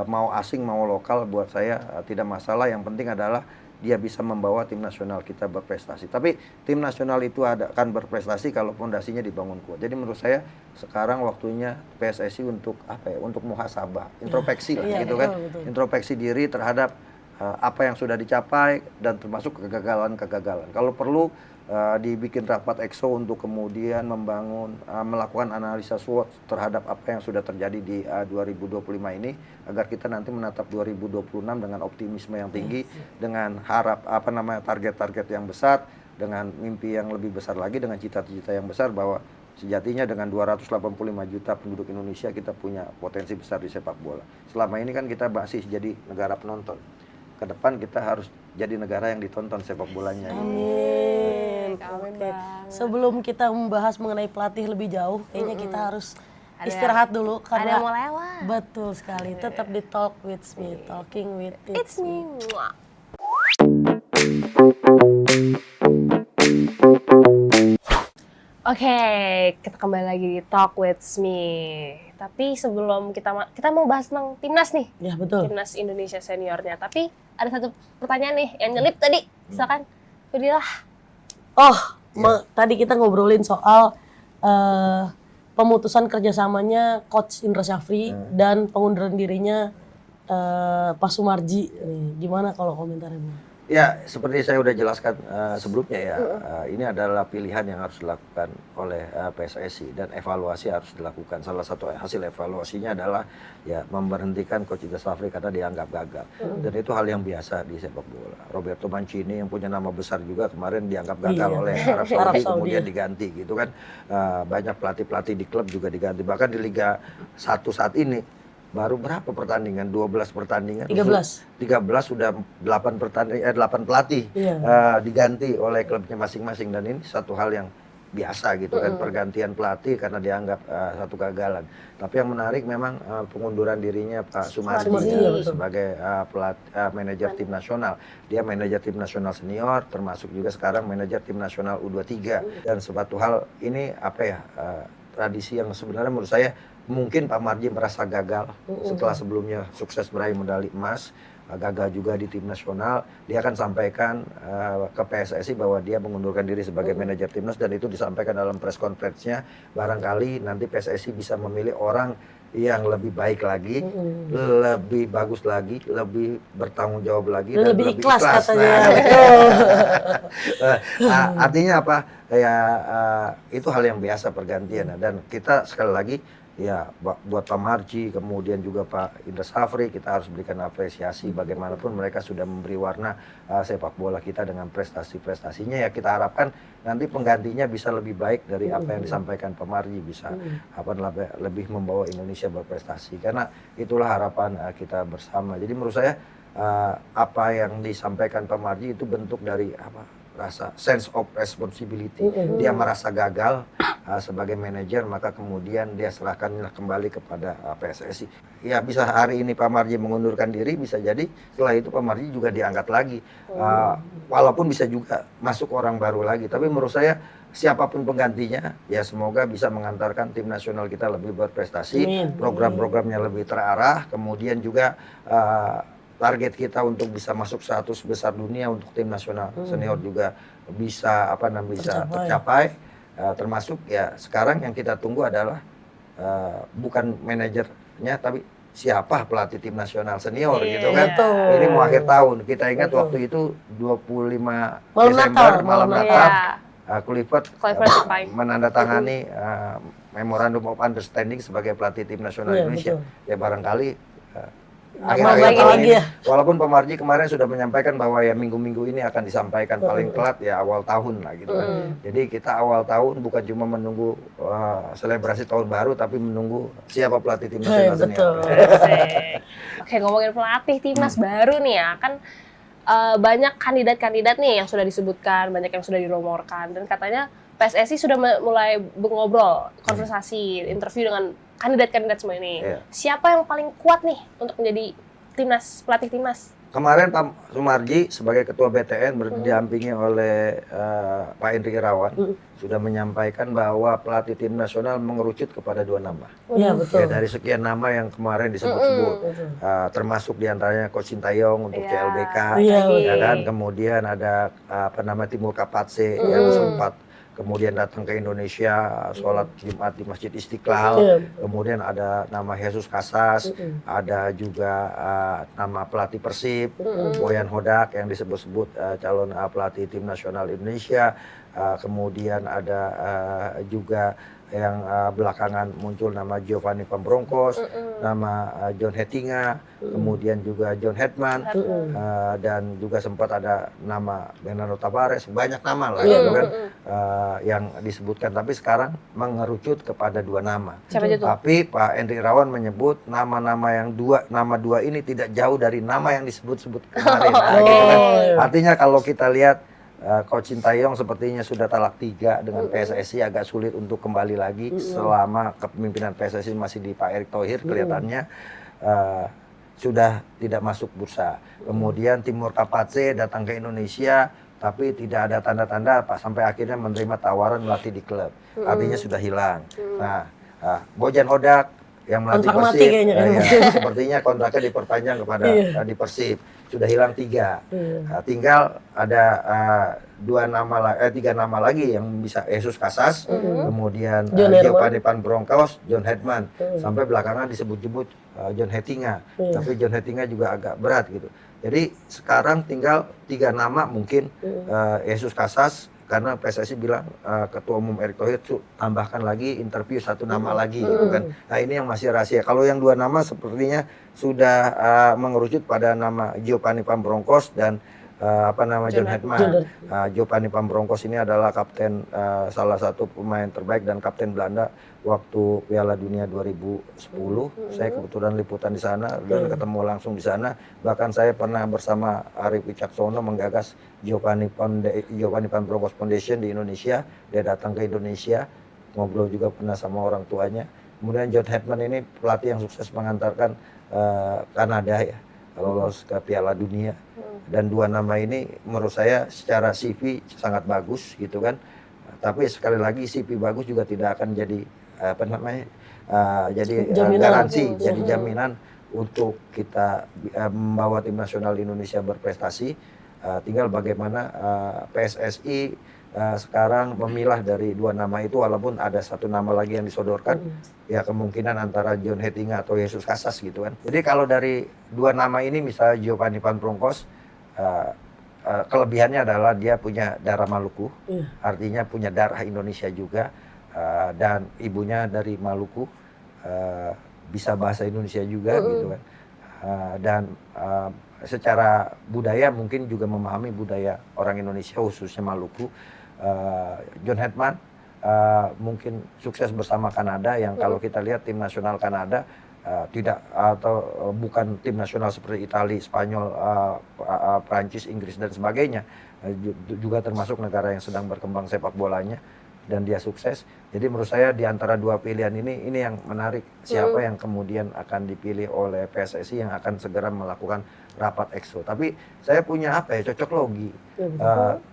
mau asing mau lokal buat saya tidak masalah. Yang penting adalah dia bisa membawa tim nasional kita berprestasi. Tapi tim nasional itu akan berprestasi kalau fondasinya dibangun kuat. Jadi menurut saya sekarang waktunya PSSI untuk untuk muhasabah, introspeksi lah gitu kan. Betul. Introspeksi diri terhadap apa yang sudah dicapai dan termasuk kegagalan-kegagalan. Kalau perlu dibikin rapat EXO untuk kemudian melakukan analisa SWOT terhadap apa yang sudah terjadi di 2025 ini agar kita nanti menatap 2026 dengan optimisme yang tinggi, dengan target-target yang besar, dengan mimpi yang lebih besar lagi, dengan cita-cita yang besar bahwa sejatinya dengan 285 juta penduduk Indonesia kita punya potensi besar di sepak bola. Selama ini kan kita masih jadi negara penonton. Ke depan kita harus jadi negara yang ditonton sepak bolanya. Amin. Amin, Oke. Bang. Sebelum kita membahas mengenai pelatih lebih jauh, kayaknya kita harus istirahat dulu Ada karena yang mau lewat. betul sekali. Tetap di Talk with Me, Talking with It's me. Mwah. Oke, kita kembali lagi di Talk with Me. Tapi sebelum kita mau bahas tentang timnas nih, Ya betul. timnas Indonesia seniornya. Tapi ada satu pertanyaan nih yang nyelip tadi, silakan. Fadilah. Oh, tadi kita ngobrolin soal pemutusan kerjasamanya Coach Indra Syafri dan pengunduran dirinya Pak Sumarji. Gimana kalau komentarnya, Bang? Ya, seperti saya udah jelaskan sebelumnya ya, ini adalah pilihan yang harus dilakukan oleh PSSI dan evaluasi harus dilakukan. Salah satu hasil evaluasinya adalah ya memberhentikan Coach Indra Safri karena dianggap gagal. Dan itu hal yang biasa di sepak bola. Roberto Mancini yang punya nama besar juga kemarin dianggap gagal oleh Arab Saudi, kemudian diganti gitu kan. Banyak pelatih-pelatih di klub juga diganti. Bahkan di Liga 1 saat ini baru berapa pertandingan? 12 pertandingan. 13 sudah 8 pelatih diganti oleh klubnya masing-masing, dan ini satu hal yang biasa gitu kan, pergantian pelatih karena dianggap satu kegagalan. Tapi yang menarik memang pengunduran dirinya Pak Sumarji sebagai manajer tim nasional. Dia manajer tim nasional senior, termasuk juga sekarang manajer tim nasional U23. Dan suatu hal ini tradisi yang sebenarnya menurut saya mungkin Pak Marji merasa gagal setelah sebelumnya sukses meraih medali emas, gagal juga di tim nasional. Dia akan sampaikan ke PSSI bahwa dia mengundurkan diri sebagai manajer timnas, dan itu disampaikan dalam press conference-nya. Barangkali nanti PSSI bisa memilih orang yang lebih baik lagi, lebih bagus lagi, lebih bertanggung jawab lagi, dan lebih ikhlas katanya. Artinya apa? Itu hal yang biasa pergantian, dan kita sekali lagi ya buat Pak Marji, kemudian juga Pak Indra Safri, kita harus berikan apresiasi. Bagaimanapun mereka sudah memberi warna sepak bola kita dengan prestasi-prestasinya. Ya kita harapkan nanti penggantinya bisa lebih baik dari apa yang disampaikan Pak Marji, bisa lebih membawa Indonesia berprestasi, karena itulah harapan kita bersama. Jadi menurut saya apa yang disampaikan Pak Marji itu bentuk dari rasa sense of responsibility. Dia merasa gagal sebagai manajer, maka kemudian dia serahkan kembali kepada PSSI. Ya bisa hari ini Pak Marji mengundurkan diri, bisa jadi setelah itu Pak Marji juga diangkat lagi. Walaupun bisa juga masuk orang baru lagi. Tapi menurut saya siapapun penggantinya, ya semoga bisa mengantarkan tim nasional kita lebih berprestasi, program-programnya lebih terarah, kemudian juga target kita untuk bisa masuk 100 besar dunia untuk tim nasional senior juga bisa tercapai. Termasuk ya sekarang yang kita tunggu adalah bukan manajernya, tapi siapa pelatih tim nasional senior gitu kan. Ini mau akhir tahun, kita ingat waktu itu 25 Desember malam Natal, Kluivert menandatangani Memorandum of Understanding sebagai pelatih tim nasional Indonesia. Ya barangkali akhir-akhir tahun ini, walaupun Pak Marji kemarin sudah menyampaikan bahwa ya minggu-minggu ini akan disampaikan paling telat ya awal tahun lah gitu kan. Jadi kita awal tahun bukan cuma menunggu selebrasi tahun baru, tapi menunggu siapa pelatih tim nasional senior. Oke, ngomongin pelatih timnas baru nih ya, kan banyak kandidat-kandidat nih yang sudah disebutkan, banyak yang sudah dirumorkan, dan katanya PSSI sudah mulai ngobrol, konversasi, interview dengan kandidat-kandidat semua ini. Iya. Siapa yang paling kuat nih untuk menjadi pelatih timnas? Kemarin Pak Sumarji sebagai Ketua BTN berdampingi oleh Pak Indri Irawan sudah menyampaikan bahwa pelatih tim nasional mengerucut kepada 2 nama. Iya betul. Ya, dari sekian nama yang kemarin disebut-sebut, termasuk diantaranya Coach Sintayong untuk CLBK, Iya, ya kan. Kemudian ada Timur Kapatse yang sempat kemudian datang ke Indonesia sholat Jumat di Masjid Istiqlal. Kemudian ada nama Jesus Casas, ada juga nama pelatih Persib, Boyan Hodak yang disebut-sebut calon pelatih tim nasional Indonesia. Kemudian ada juga yang belakangan muncul nama Giovanni Pambronkos, nama John Hettinga, kemudian juga John Hetman, dan juga sempat ada nama Bernardo Tavares, banyak nama lah gitu kan yang disebutkan. Tapi sekarang mengerucut kepada 2 nama. Siapa itu? Tapi Pak Indri Irawan menyebut nama-nama yang nama dua ini tidak jauh dari nama yang disebut-sebut kemarin. Gitu kan. Artinya kalau kita lihat Coach Sintayong sepertinya sudah talak 3 dengan PSSI, agak sulit untuk kembali lagi selama kepemimpinan PSSI masih di Pak Erick Thohir, kelihatannya sudah tidak masuk bursa. Kemudian Timur Kapatse datang ke Indonesia tapi tidak ada tanda-tanda sampai akhirnya menerima tawaran melatih di klub. Artinya sudah hilang. Nah, Bojan Hodak yang melatih Kontrak mati Persib, kayaknya kan. sepertinya kontraknya diperpanjang kepada di Persib. Sudah hilang 3. Tinggal ada 3 nama lagi yang bisa, Jesus Casas, kemudian Giovanni Pambronkos, John Hetman, sampai belakangan disebut-sebut John Hettinga. Tapi John Hettinga juga agak berat gitu. Jadi sekarang tinggal 3 nama mungkin, Jesus Casas, karena PSSI bilang Ketua Umum Erick Thohir tambahkan lagi interview 1 nama lagi gitu kan. Nah ini yang masih rahasia. Kalau yang 2 nama sepertinya sudah mengerucut pada nama Giovanni Pambronkos dan John Hetman. Giovanni Pambronkos ini adalah kapten, salah satu pemain terbaik dan kapten Belanda waktu Piala Dunia 2010. Saya kebetulan liputan di sana dan ketemu langsung di sana. Bahkan saya pernah bersama Arief Wicaksono menggagas Giovanni Pambronkos Foundation di Indonesia. Dia datang ke Indonesia, ngobrol juga pernah sama orang tuanya. Kemudian John Hetman ini pelatih yang sukses mengantarkan Kanada ya lolos ke Piala Dunia. Dan 2 nama ini menurut saya secara CV sangat bagus gitu kan. Tapi sekali lagi CV bagus juga tidak akan jadi garansi, jadi jaminan untuk kita membawa tim nasional Indonesia berprestasi. Tinggal bagaimana PSSI sekarang memilah dari 2 nama itu, walaupun ada 1 nama lagi yang disodorkan, ya kemungkinan antara John Hettinga atau Jesus Casas gitu kan. Jadi kalau dari 2 nama ini misalnya Giovanni Pambronkos, kelebihannya adalah dia punya darah Maluku, artinya punya darah Indonesia juga, dan ibunya dari Maluku, bisa bahasa Indonesia juga gitu kan, dan secara budaya mungkin juga memahami budaya orang Indonesia khususnya Maluku. John Hetman mungkin sukses bersama Kanada yang kalau kita lihat tim nasional Kanada bukan tim nasional seperti Italia, Spanyol, Prancis, Inggris dan sebagainya, juga termasuk negara yang sedang berkembang sepak bolanya dan dia sukses. Jadi menurut saya di antara 2 pilihan ini yang menarik, siapa yang kemudian akan dipilih oleh PSSI yang akan segera melakukan rapat EXO. Tapi saya punya cocok logi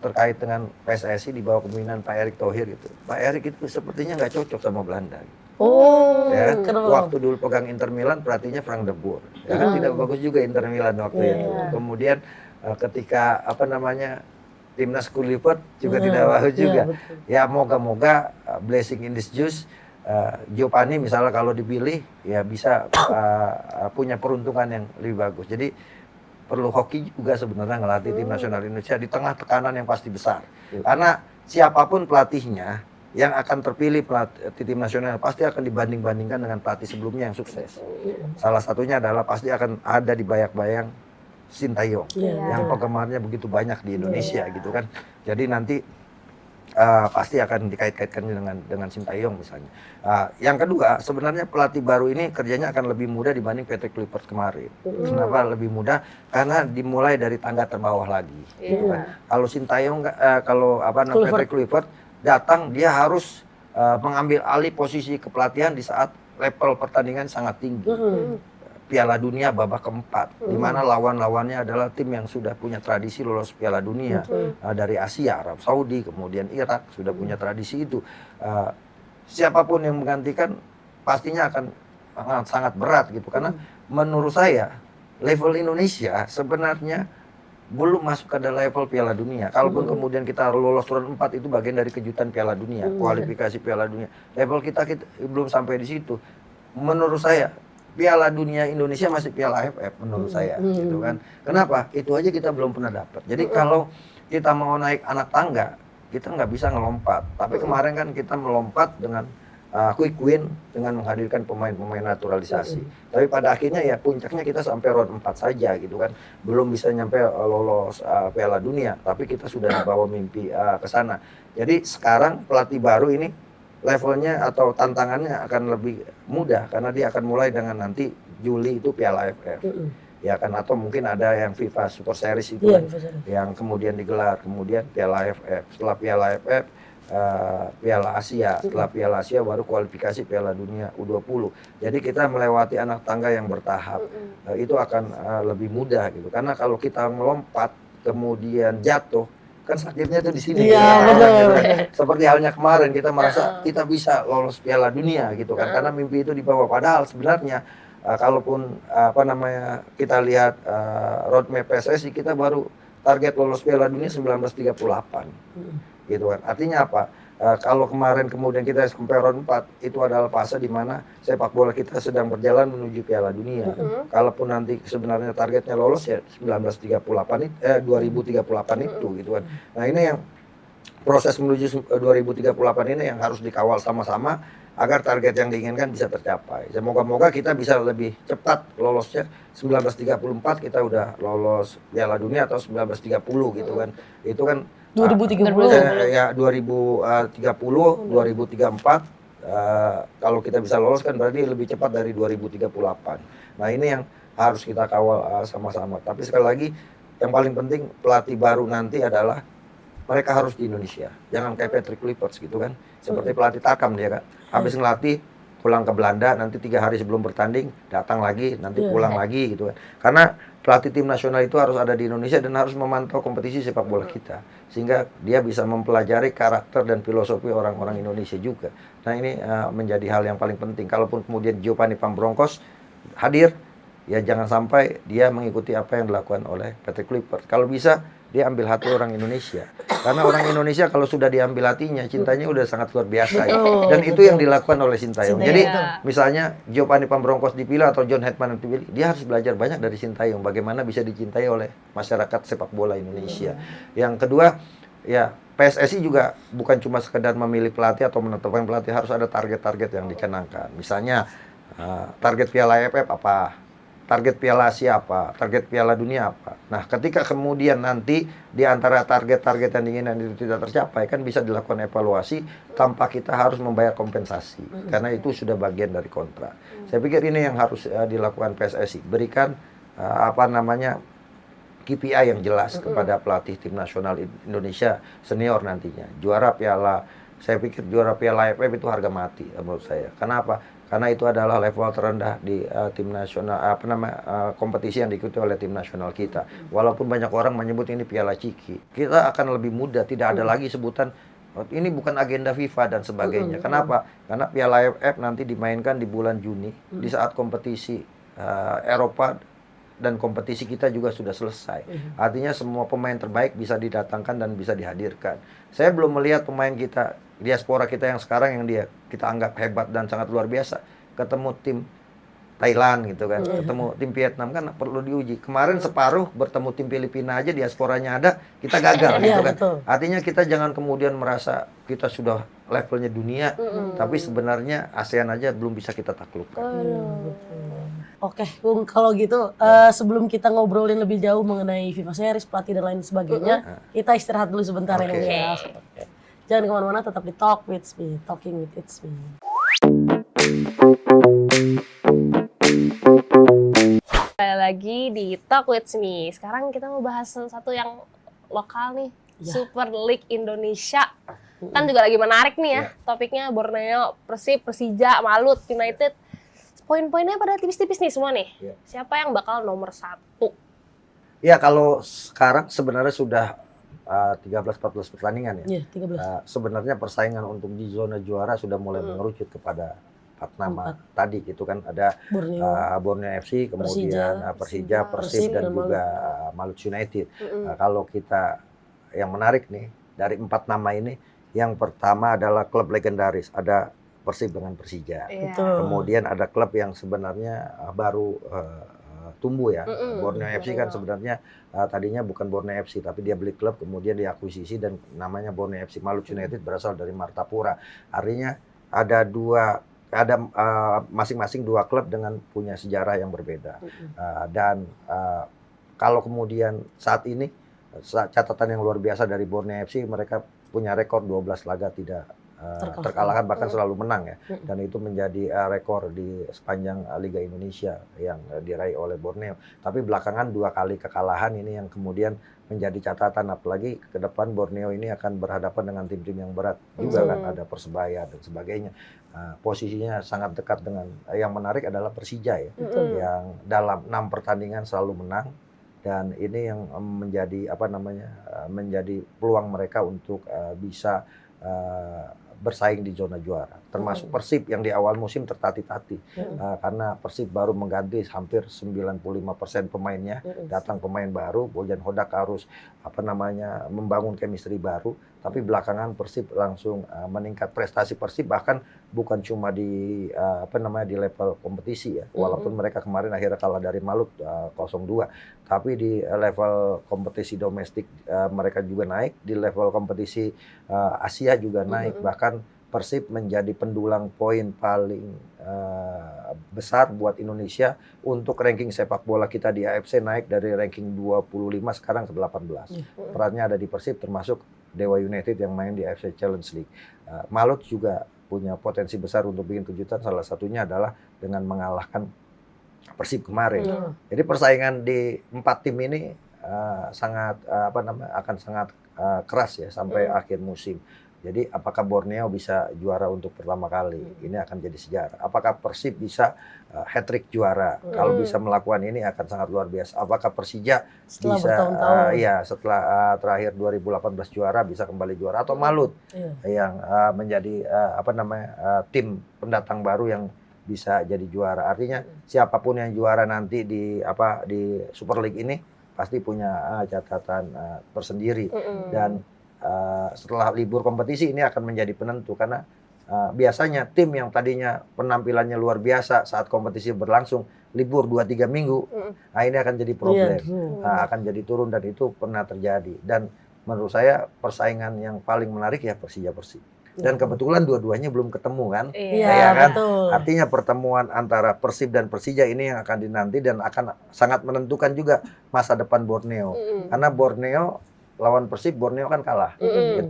terkait dengan PSSI di bawah kepemimpinan Pak Erick Thohir itu. Pak Erick itu sepertinya nggak cocok sama Belanda. Ya, waktu dulu pegang Inter Milan pelatihnya Frank de Boer. Ya kan tidak bagus juga Inter Milan waktu itu. Kemudian ketika timnas Kulipet juga tidak bagus juga. Ya moga-moga blessing in this juice, Giovanni misalnya kalau dipilih ya bisa punya peruntungan yang lebih bagus. Jadi perlu hoki juga sebenarnya ngelatih tim nasional Indonesia di tengah tekanan yang pasti besar. Karena siapapun pelatihnya yang akan terpilih pelatih tim nasional pasti akan dibanding-bandingkan dengan pelatih sebelumnya yang sukses. Salah satunya adalah pasti akan ada di bayang-bayang Sintayong yang penggemarnya begitu banyak di Indonesia gitu kan. Jadi nanti pasti akan dikait-kaitkan dengan Sintayong misalnya. Yang kedua, sebenarnya pelatih baru ini kerjanya akan lebih mudah dibanding Patrick Kluivert kemarin. Kenapa lebih mudah? Karena dimulai dari tangga terbawah lagi. Gitu kan. Kalau Sintayong, Patrick Kluivert datang dia harus mengambil alih posisi kepelatihan di saat level pertandingan sangat tinggi. Piala Dunia babak keempat, di mana lawan-lawannya adalah tim yang sudah punya tradisi lolos Piala Dunia dari Asia, Arab Saudi, kemudian Irak sudah punya tradisi itu. Siapapun yang menggantikan pastinya akan sangat berat gitu, karena menurut saya level Indonesia sebenarnya belum masuk ke level Piala Dunia. Kalaupun kemudian kita lolos round 4 itu bagian dari kejutan Piala Dunia, kualifikasi Piala Dunia. Level kita belum sampai di situ. Menurut saya Piala Dunia Indonesia masih Piala AFF menurut saya gitu kan. Kenapa? Itu aja kita belum pernah dapat. Jadi kalau kita mau naik anak tangga, kita nggak bisa ngelompat. Tapi kemarin kan kita melompat dengan quick win dengan menghadirkan pemain-pemain naturalisasi. Tapi pada akhirnya ya puncaknya kita sampai round 4 saja gitu kan. Belum bisa nyampe lolos Piala Dunia, tapi kita sudah dibawa mimpi ke sana. Jadi sekarang pelatih baru ini levelnya atau tantangannya akan lebih mudah karena dia akan mulai dengan nanti Juli itu Piala AFF. Ya kan, atau mungkin ada yang FIFA Super Series itu kan, yang kemudian digelar, kemudian Piala AFF. Setelah Piala AFF Piala Asia, setelah Piala Asia baru kualifikasi Piala Dunia U20. Jadi kita melewati anak tangga yang bertahap. Itu akan lebih mudah gitu. Karena kalau kita melompat kemudian jatuh, kan sakitnya tuh di sini. Iya, betul. Seperti halnya kemarin kita merasa kita bisa lolos Piala Dunia gitu kan, karena mimpi itu dibawa. Padahal sebenarnya kalaupun kita lihat roadmap PSSI, kita baru target lolos Piala Dunia 1938 gitu kan. Artinya apa? Kalau kemarin kemudian kita sampai round 4, itu adalah fase di mana sepak bola kita sedang berjalan menuju Piala Dunia. Kalaupun nanti sebenarnya targetnya lolos ya 2038 itu gitu kan. Nah, ini yang proses menuju 2038 ini yang harus dikawal sama-sama agar target yang diinginkan bisa tercapai. Semoga-moga kita bisa lebih cepat lolosnya. 1934 kita udah lolos Piala Dunia atau 1930 gitu kan. Itu kan 2030. Ya 2030, 2034 kalau kita bisa lolos kan berarti lebih cepat dari 2038. Nah, ini yang harus kita kawal sama-sama. Tapi sekali lagi yang paling penting pelatih baru nanti adalah mereka harus di Indonesia. Jangan kayak Patrick Kluivert gitu kan. Seperti pelatih Takam dia kan. Habis ngelatih pulang ke Belanda, nanti 3 hari sebelum bertanding datang lagi, nanti pulang lagi gitu kan. Karena pelatih tim nasional itu harus ada di Indonesia dan harus memantau kompetisi sepak bola kita, sehingga dia bisa mempelajari karakter dan filosofi orang-orang Indonesia juga. Nah, ini menjadi hal yang paling penting. Kalaupun kemudian Giovanni Pambronkos hadir, ya jangan sampai dia mengikuti apa yang dilakukan oleh Patrick Kluivert. Kalau bisa dia ambil hati orang Indonesia, karena orang Indonesia kalau sudah diambil hatinya, cintanya udah sangat luar biasa ya. Dan itu yang dilakukan oleh Sintayong. Jadi misalnya Giovanni Pambronkos dipilih atau John Hetman dipilih, dia harus belajar banyak dari Sintayong, bagaimana bisa dicintai oleh masyarakat sepak bola Indonesia. Yang kedua, ya PSSI juga bukan cuma sekedar memilih pelatih atau menentukan pelatih, harus ada target-target yang dicanangkan. Misalnya target Piala AFF apa? Target Piala Asia apa, target Piala Dunia apa. Nah, ketika kemudian nanti di antara target-target yang diinginkan itu tidak tercapai, kan bisa dilakukan evaluasi tanpa kita harus membayar kompensasi, karena itu sudah bagian dari kontrak. Saya pikir ini yang harus dilakukan PSSI, berikan KPI yang jelas kepada pelatih tim nasional Indonesia senior nantinya. Juara Piala, saya pikir juara Piala AFF itu harga mati menurut saya. Kenapa? Karena itu adalah level terendah di tim nasional, kompetisi yang diikuti oleh tim nasional kita. Walaupun banyak orang menyebut ini Piala Ciki, kita akan lebih mudah, tidak ada lagi sebutan ini bukan agenda FIFA dan sebagainya. Kenapa? Karena Piala AFF nanti dimainkan di bulan Juni, di saat kompetisi Eropa dan kompetisi kita juga sudah selesai. Artinya semua pemain terbaik bisa didatangkan dan bisa dihadirkan. Saya belum melihat pemain kita, diaspora kita yang sekarang yang kita anggap hebat dan sangat luar biasa, ketemu tim Thailand gitu kan, ketemu tim Vietnam kan perlu diuji. Kemarin separuh bertemu tim Filipina aja, diasporanya ada, kita gagal gitu kan. Artinya kita jangan kemudian merasa kita sudah levelnya dunia, tapi sebenarnya ASEAN aja belum bisa kita taklukkan. Oke, Bung, kalau gitu sebelum kita ngobrolin lebih jauh mengenai FIFA Series, pelatih dan lain sebagainya, kita istirahat dulu sebentar ya. Jangan kemana-mana, tetap di Talk With Me, Talking With It's Me. Kembali lagi di Talk With Me. Sekarang kita mau bahas satu yang lokal nih, Super League Indonesia. Kan juga lagi menarik nih ya topiknya Borneo, Persib, Persija, Malut, United. Poin-poinnya pada tipis-tipis nih semua nih. Siapa yang bakal nomor 1? Ya kalau sekarang sebenarnya sudah 13-14 pertandingan ya. Iya, 13. Sebenarnya persaingan untuk di zona juara sudah mulai mengerucut kepada 4 nama tadi gitu kan, ada Borneo FC, kemudian Persija, Persib dan juga Malut United. Kalau kita yang menarik nih dari 4 nama ini, yang pertama adalah klub legendaris, ada Persib dengan Persija. Kemudian ada klub yang sebenarnya baru tumbuh ya. Borneo FC kan sebenarnya tadinya bukan Borneo FC, tapi dia beli klub kemudian diakuisisi dan namanya Borneo FC. Malut United berasal dari Martapura. Artinya ada masing-masing 2 klub dengan punya sejarah yang berbeda. Dan kalau kemudian saat ini catatan yang luar biasa dari Borneo FC, mereka punya rekor 12 laga tidak terkalahkan, bahkan selalu menang ya. Dan itu menjadi rekor di sepanjang Liga Indonesia yang diraih oleh Borneo. Tapi belakangan 2 kali kekalahan ini yang kemudian menjadi catatan, apalagi ke depan Borneo ini akan berhadapan dengan tim-tim yang berat juga kan, ada Persebaya dan sebagainya. Posisinya sangat dekat dengan yang menarik adalah Persija ya, yang dalam 6 pertandingan selalu menang. Dan ini yang menjadi menjadi peluang mereka untuk bisa bersaing di zona juara, termasuk Persib yang di awal musim tertati-tati karena Persib baru mengganti hampir 95% pemainnya, datang pemain baru, Bojan Hodak harus membangun chemistry baru, tapi belakangan Persib langsung meningkat. Prestasi Persib bahkan bukan cuma di di level kompetisi ya, walaupun mereka kemarin akhirnya kalah dari Malut 0-2, tapi di level kompetisi domestik mereka juga naik, di level kompetisi Asia juga naik, bahkan Persib menjadi pendulang poin paling besar buat Indonesia untuk ranking sepak bola kita di AFC, naik dari ranking 25 sekarang ke 18. Perannya ada di Persib, termasuk Dewa United yang main di AFC Challenge League. Malut juga punya potensi besar untuk bikin kejutan, salah satunya adalah dengan mengalahkan Persib kemarin. Jadi persaingan di 4 tim ini akan sangat keras ya sampai akhir musim. Jadi apakah Borneo bisa juara untuk pertama kali? Ini akan jadi sejarah. Apakah Persib bisa hat-trick juara? Kalau bisa melakukan ini akan sangat luar biasa. Apakah Persija setelah bisa setelah terakhir 2018 juara bisa kembali juara, atau Malut yang menjadi tim pendatang baru yang bisa jadi juara. Artinya siapapun yang juara nanti di Super League ini pasti punya catatan tersendiri. Dan setelah libur kompetisi ini akan menjadi penentu, karena biasanya tim yang tadinya penampilannya luar biasa saat kompetisi berlangsung, libur 2-3 minggu, ini akan jadi problem, akan jadi turun, dan itu pernah terjadi. Dan menurut saya persaingan yang paling menarik ya Persija Persib. Dan kebetulan dua-duanya belum ketemu kan, kan? Betul. Artinya pertemuan antara Persib dan Persija ini yang akan dinanti dan akan sangat menentukan juga masa depan Borneo. Karena Borneo lawan Persib, Borneo kan kalah,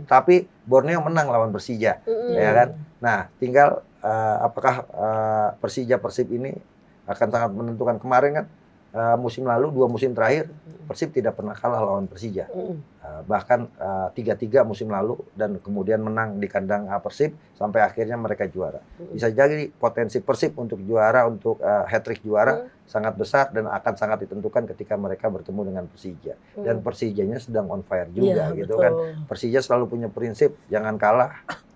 tapi Borneo menang lawan Persija, ya kan? Nah, tinggal apakah Persija Persib ini akan sangat menentukan. Kemarin kan musim lalu, 2 musim terakhir Persib tidak pernah kalah lawan Persija, bahkan 3-3 musim lalu, dan kemudian menang di kandang Persib sampai akhirnya mereka juara. Bisa jadi potensi Persib untuk juara, untuk hat-trick juara sangat besar, dan akan sangat ditentukan ketika mereka bertemu dengan Persija. Dan Persijanya sedang on fire juga gitu kan. Persija selalu punya prinsip jangan kalah.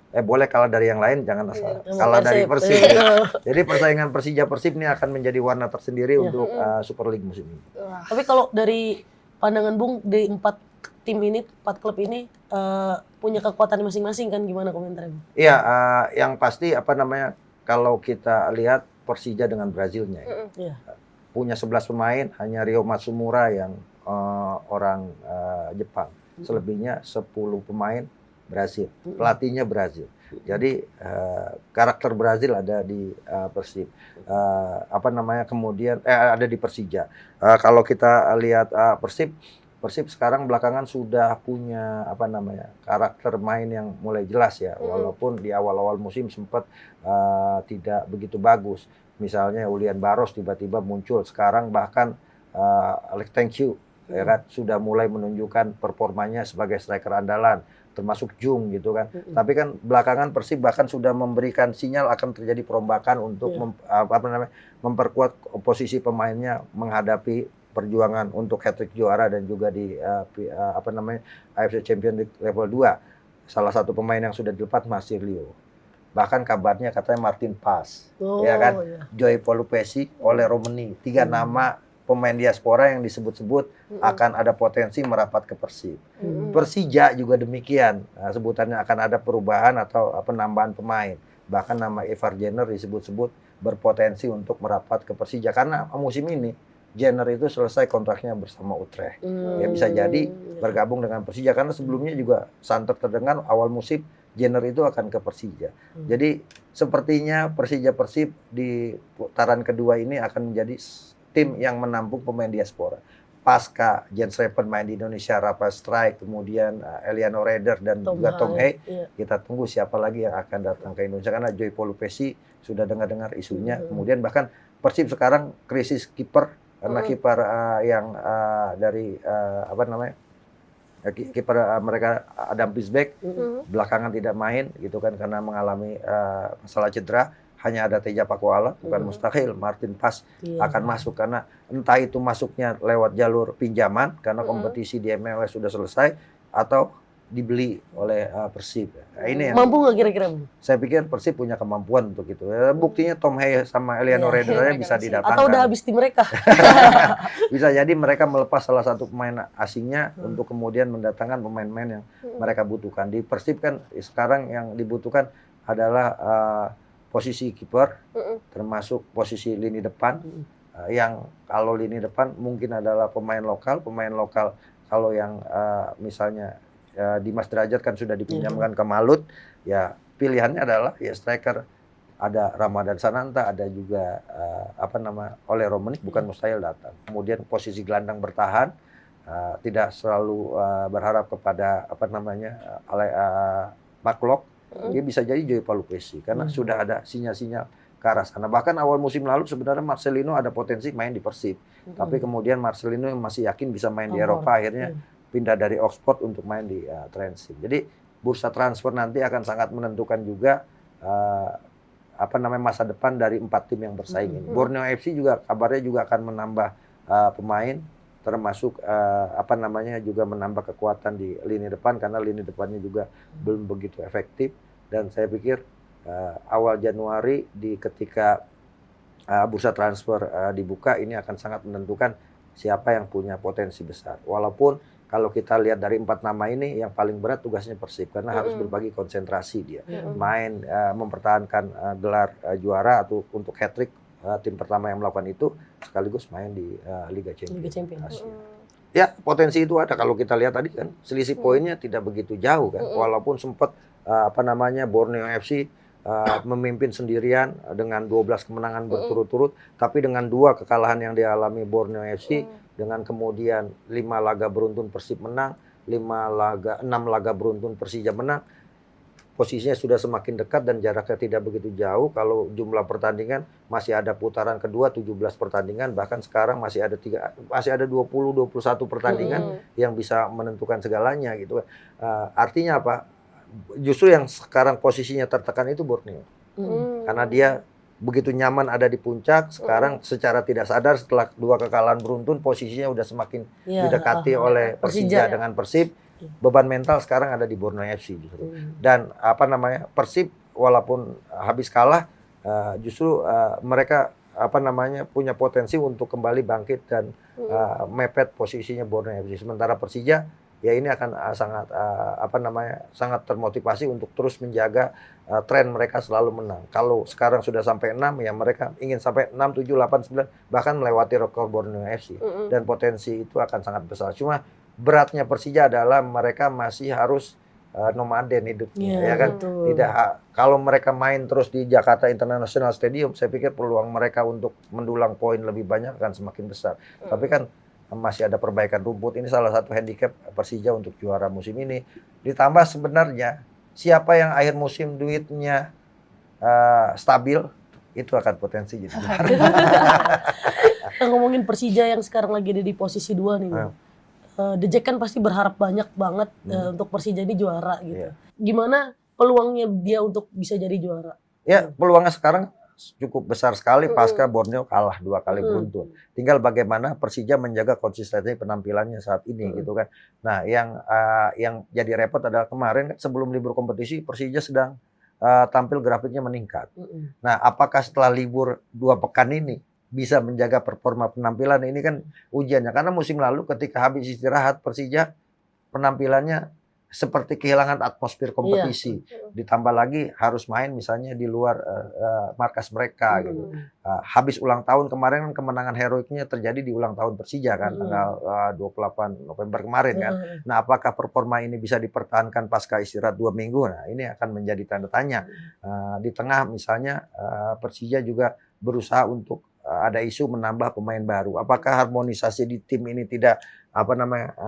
Boleh kalah dari yang lain, jangan kalah dari Persib. Jadi persaingan Persija Persib ini akan menjadi warna tersendiri untuk Super League musim ini. Tapi kalau dari pandangan Bung, di 4 tim ini, 4 klub ini punya kekuatan masing-masing kan, gimana komentarnya? Iya, yang pasti kalau kita lihat Persija dengan Brazilnya ya. Punya 11 pemain, hanya Rio Matsumura yang orang Jepang. Selebihnya 10 pemain Brazil, pelatihnya Brazil. Jadi karakter Brazil ada di Persib. Kemudian ada di Persija. Kalau kita lihat Persib sekarang belakangan sudah punya karakter main yang mulai jelas ya. Walaupun di awal-awal musim sempat tidak begitu bagus. Misalnya Julian Barros tiba-tiba muncul, sekarang bahkan Alex Thank You ya kan, sudah mulai menunjukkan performanya sebagai striker andalan, termasuk Jung gitu kan. Tapi kan belakangan Persib bahkan sudah memberikan sinyal akan terjadi perombakan untuk memperkuat posisi pemainnya menghadapi perjuangan untuk hat-trick juara dan juga di AFC Champions League level 2. Salah satu pemain yang sudah dilepas Marcelo. Bahkan kabarnya katanya Martin Paes, ya kan, Joy Polupesi, Ole Romeni, 3 nama pemain diaspora yang disebut-sebut akan ada potensi merapat ke Persib. Persija juga demikian, sebutannya akan ada perubahan atau penambahan pemain. Bahkan nama Ivar Jenner disebut-sebut berpotensi untuk merapat ke Persija karena musim ini Jenner itu selesai kontraknya bersama Utrecht. Ya bisa jadi bergabung dengan Persija karena sebelumnya juga santer terdengar awal musim Jenner itu akan ke Persija. Jadi sepertinya Persija Persib di putaran kedua ini akan menjadi tim yang menampung pemain diaspora. Pasca Jens Reppen main di Indonesia, Rafa Strijk, kemudian Eliano Reder dan juga Tom Hey, kita tunggu siapa lagi yang akan datang ke Indonesia karena Joy Polupesi sudah dengar-dengar isunya. Kemudian bahkan Persib sekarang krisis kiper karena kiper yang dari kiper mereka Adam Pisbeck belakangan tidak main gitu kan karena mengalami masalah cedera. Hanya ada Teja Pakuala, bukan mustahil Martin Paes akan masuk karena entah itu masuknya lewat jalur pinjaman karena kompetisi di MLS sudah selesai atau dibeli oleh Persib. Nah, ini yang mampu nggak kira-kira? saya pikir Persib punya kemampuan untuk itu. Buktinya Tom Hey sama Eliano Redernya bisa didatangkan. Atau udah habis tim mereka? Bisa jadi mereka melepas salah satu pemain asingnya untuk kemudian mendatangkan pemain-pemain yang mereka butuhkan. Di Persib kan sekarang yang dibutuhkan adalah posisi kiper, termasuk posisi lini depan, yang kalau lini depan mungkin adalah pemain lokal kalau yang misalnya Dimas Derajat kan sudah dipinjamkan ke Malut, ya pilihannya adalah ya striker, ada Ramadan Sananta, ada juga Ole Romeni, bukan mustahil datang. Kemudian posisi gelandang bertahan, tidak selalu berharap kepada backlog. Dia bisa jadi Joy Polupesi karena sudah ada sinyal-sinyal ke arah sana. Bahkan awal musim lalu sebenarnya Marcelino ada potensi main di Persib. Tapi kemudian Marcelino masih yakin bisa main di Eropa, akhirnya pindah dari Oxford untuk main di Transim. Jadi bursa transfer nanti akan sangat menentukan juga masa depan dari 4 tim yang bersaing ini. Borneo FC juga kabarnya juga akan menambah pemain, termasuk juga menambah kekuatan di lini depan karena lini depannya juga belum begitu efektif. Dan saya pikir awal Januari ketika bursa transfer dibuka ini akan sangat menentukan siapa yang punya potensi besar. Walaupun kalau kita lihat dari 4 nama ini yang paling berat tugasnya Persib karena harus berbagi konsentrasi dia. Main mempertahankan gelar juara atau untuk hat-trick. Tim pertama yang melakukan itu sekaligus main di Liga Champions Asia. Ya potensi itu ada kalau kita lihat tadi kan selisih poinnya tidak begitu jauh kan, walaupun sempat Borneo FC memimpin sendirian dengan 12 kemenangan berturut-turut, tapi dengan 2 kekalahan yang dialami Borneo FC dengan kemudian 5 laga beruntun Persib menang, 6 laga beruntun Persija menang. Posisinya sudah semakin dekat dan jaraknya tidak begitu jauh. Kalau jumlah pertandingan masih ada putaran kedua 17 pertandingan, bahkan sekarang masih ada 20-21 pertandingan yang bisa menentukan segalanya gitu. Artinya apa? Justru yang sekarang posisinya tertekan itu Borneo. Karena dia begitu nyaman ada di puncak, sekarang secara tidak sadar setelah 2 kekalahan beruntun posisinya udah semakin didekati oleh Persija dengan Persib. Beban mental sekarang ada di Borneo FC justru. Dan Persib walaupun habis kalah justru mereka punya potensi untuk kembali bangkit dan mepet posisinya Borneo FC. Sementara Persija ya ini akan sangat termotivasi untuk terus menjaga tren mereka selalu menang. Kalau sekarang sudah sampai 6 ya mereka ingin sampai 6, 7, 8, 9 bahkan melewati rekor Borneo FC. Dan potensi itu akan sangat besar. Cuma beratnya Persija adalah mereka masih harus nomaden hidupnya, ya kan? Tidak kalau mereka main terus di Jakarta International Stadium, saya pikir peluang mereka untuk mendulang poin lebih banyak akan semakin besar. Tapi kan masih ada perbaikan rumput. Ini salah satu handicap Persija untuk juara musim ini. Ditambah sebenarnya siapa yang akhir musim duitnya stabil itu akan potensi jadi juara. Kita ngomongin Persija yang sekarang lagi ada di posisi 2 nih. The Jack kan pasti berharap banyak banget untuk Persija ini juara gitu. Gimana peluangnya dia untuk bisa jadi juara? Ya, peluangnya sekarang cukup besar sekali pasca Borneo kalah 2 kali beruntun. Tinggal bagaimana Persija menjaga konsistensi penampilannya saat ini gitu kan. Nah, yang jadi repot adalah kemarin sebelum libur kompetisi Persija sedang tampil grafiknya meningkat. Nah, apakah setelah libur 2 pekan ini bisa menjaga performa penampilan, ini kan ujiannya. Karena musim lalu ketika habis istirahat Persija penampilannya seperti kehilangan atmosfer kompetisi. Ditambah lagi harus main misalnya di luar markas mereka gitu. Habis ulang tahun kemarin kan kemenangan heroiknya terjadi di ulang tahun Persija kan tanggal 28 November kemarin kan. Nah, apakah performa ini bisa dipertahankan pasca istirahat 2 minggu? Nah, ini akan menjadi tanda tanya. Di tengah misalnya Persija juga berusaha untuk ada isu menambah pemain baru. Apakah harmonisasi di tim ini tidak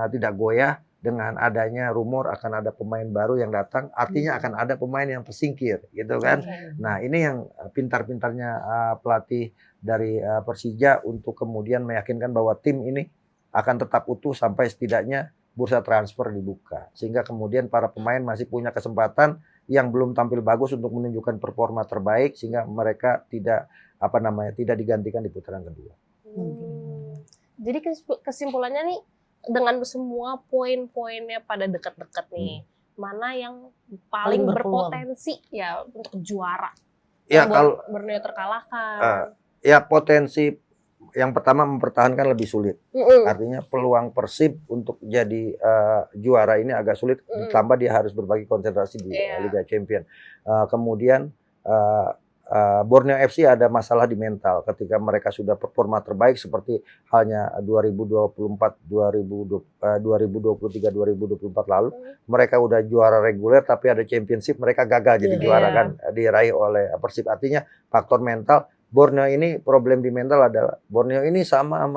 tidak goyah dengan adanya rumor akan ada pemain baru yang datang, artinya akan ada pemain yang tersingkir, gitu kan? Nah, ini yang pintar-pintarnya pelatih dari Persija untuk kemudian meyakinkan bahwa tim ini akan tetap utuh sampai setidaknya bursa transfer dibuka, sehingga kemudian para pemain masih punya kesempatan yang belum tampil bagus untuk menunjukkan performa terbaik, sehingga mereka tidak tidak digantikan di putaran kedua. Jadi kesimpulannya nih, dengan semua poin-poinnya pada dekat-dekat nih, mana yang paling berpotensi ya untuk juara? Ya, kalau Borneo terkalahkan. Ya, potensi yang pertama mempertahankan lebih sulit. Artinya peluang Persib untuk jadi juara ini agak sulit, ditambah dia harus berbagi konsentrasi di Liga Champions. Kemudian Borneo FC ada masalah di mental ketika mereka sudah performa terbaik seperti halnya 2024, 2023, 2024 lalu. Mereka udah juara reguler tapi ada championship mereka gagal jadi juara kan, diraih oleh Persib. Artinya faktor mental. Borneo ini problem di mental adalah Borneo ini sama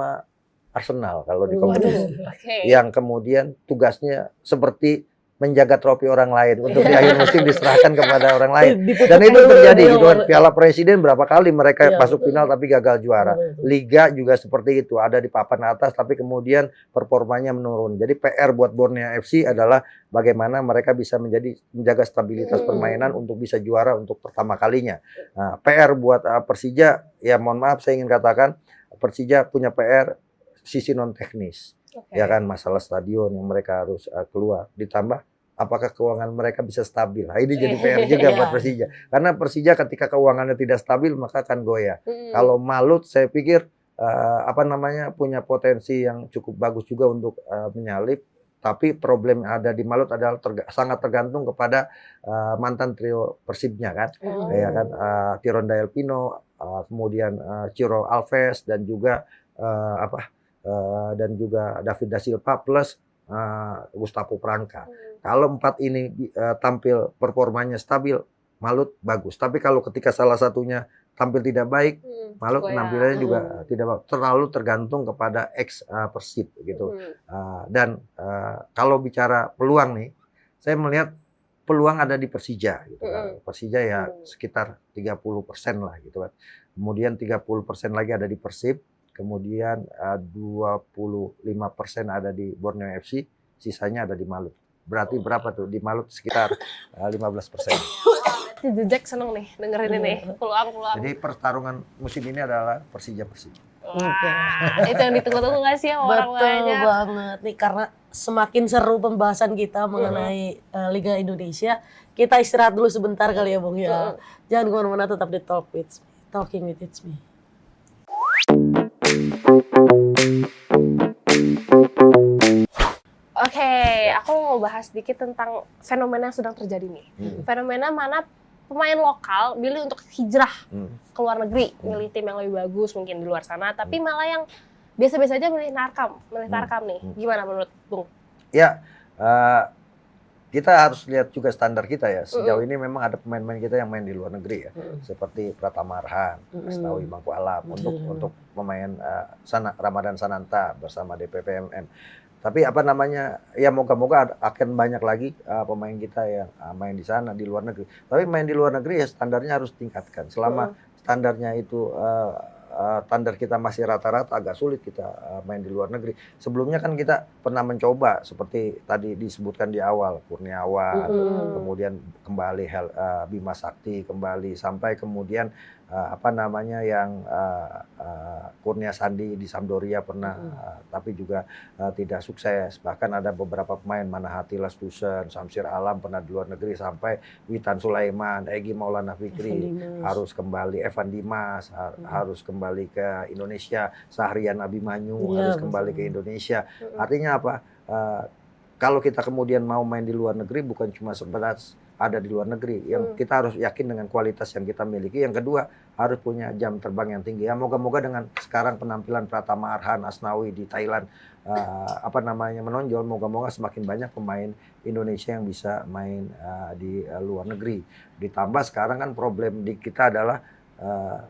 Arsenal kalau di kompetisi. Yang kemudian tugasnya seperti menjaga trofi orang lain untuk di akhir musim diserahkan kepada orang lain. Dan itu terjadi gitu kan. Piala Presiden berapa kali mereka masuk final tapi gagal juara. Liga juga seperti itu, ada di papan atas tapi kemudian performanya menurun. Jadi PR buat Borneo FC adalah bagaimana mereka bisa menjaga stabilitas permainan untuk bisa juara untuk pertama kalinya. Nah, PR buat Persija, ya mohon maaf saya ingin katakan Persija punya PR sisi non teknis. Ya kan, masalah stadion yang mereka harus keluar, ditambah apakah keuangan mereka bisa stabil. Nah, ini jadi PR juga buat Persija, karena Persija ketika keuangannya tidak stabil maka akan goyah. Kalau Malut saya pikir punya potensi yang cukup bagus juga untuk menyalip, tapi problem yang ada di Malut adalah sangat tergantung kepada mantan trio Persibnya kan, ya kan, Tironda Elpino, kemudian Ciro Alves dan juga David Da Silva plus Gustavo Pranka. Kalau 4 ini tampil performanya stabil, Malut bagus. Tapi kalau ketika salah satunya tampil tidak baik, Malut penampilannya juga tidak terlalu tergantung kepada ex Persib gitu. Dan kalau bicara peluang nih, saya melihat peluang ada di Persija gitu kan. Persija ya sekitar 30% lah gitu kan. Kemudian 30% lagi ada di Persib. Kemudian 25% ada di Borneo FC, sisanya ada di Malut. Berarti berapa tuh? Di Malut sekitar 15%. The Jack seneng nih dengerin ini, peluang-peluang. Jadi pertarungan musim ini adalah Persija-Persib. Wah, itu yang ditunggu-tunggu nggak sih orang banyak? Betul banget nih, karena semakin seru pembahasan kita mengenai Liga Indonesia. Kita istirahat dulu sebentar kali ya Bung ya. Jangan kemana-mana, tetap di Talking with It's Me. Oke, aku mau bahas sedikit tentang fenomena yang sedang terjadi nih. Fenomena mana pemain lokal milih untuk hijrah ke luar negeri, milih tim yang lebih bagus mungkin di luar sana, tapi malah yang biasa-biasa aja milih Tarkam nih. Gimana menurut Bung? Ya, kita harus lihat juga standar kita ya. Sejauh ini memang ada pemain-pemain kita yang main di luar negeri ya, seperti Pratama Arhan, Asnawi Mangku Alam untuk pemain Ramadan Sananta bersama DPPMM. Tapi ya moga-moga akan banyak lagi pemain kita yang main di sana di luar negeri. Tapi main di luar negeri ya standarnya harus tingkatkan. Selama standarnya itu standar kita masih rata-rata, agak sulit kita main di luar negeri. Sebelumnya kan kita pernah mencoba seperti tadi disebutkan di awal, Kurniawan, kemudian kembali Bima Sakti kembali, sampai kemudian Kurnia Sandi di Sampdoria pernah, tapi juga tidak sukses. Bahkan ada beberapa pemain, Manahati Lastusen, Samsir Alam pernah di luar negeri, sampai Witan Sulaiman, Egy Maulana Fikri harus kembali, Evan Dimas harus kembali ke Indonesia, Sahrian Abimanyu harus kembali ke Indonesia. Artinya apa? Kalau kita kemudian mau main di luar negeri, bukan cuma sebatas ada di luar negeri, yang kita harus yakin dengan kualitas yang kita miliki. Yang kedua, harus punya jam terbang yang tinggi. Ya, moga-moga dengan sekarang penampilan Pratama Arhan, Asnawi di Thailand menonjol, moga-moga semakin banyak pemain Indonesia yang bisa main di luar negeri. Ditambah sekarang kan problem di kita adalah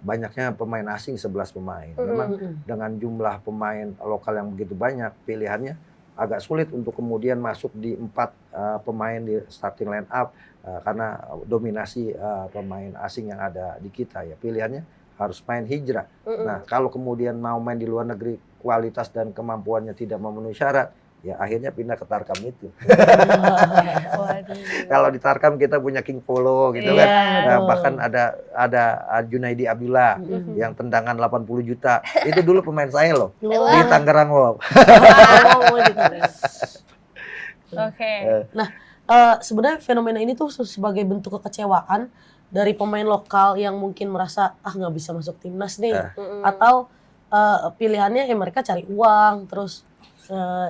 banyaknya pemain asing, 11 pemain. Memang dengan jumlah pemain lokal yang begitu banyak, pilihannya agak sulit untuk kemudian masuk di 4 pemain di starting line up karena dominasi pemain asing yang ada di kita. Ya, pilihannya harus main hijrah. Nah, kalau kemudian mau main di luar negeri, kualitas dan kemampuannya tidak memenuhi syarat, ya akhirnya pindah ke Tarkam itu. Kalau di Tarkam kita punya King Polo gitu kan. Nah, bahkan ada Junaidi Abdullah yang tendangan 80 juta. Itu dulu pemain saya loh. Di Tangerang Wow. Oke. Nah, sebenarnya fenomena ini tuh sebagai bentuk kekecewaan dari pemain lokal yang mungkin merasa nggak bisa masuk timnas nih, atau pilihannya ya mereka cari uang, terus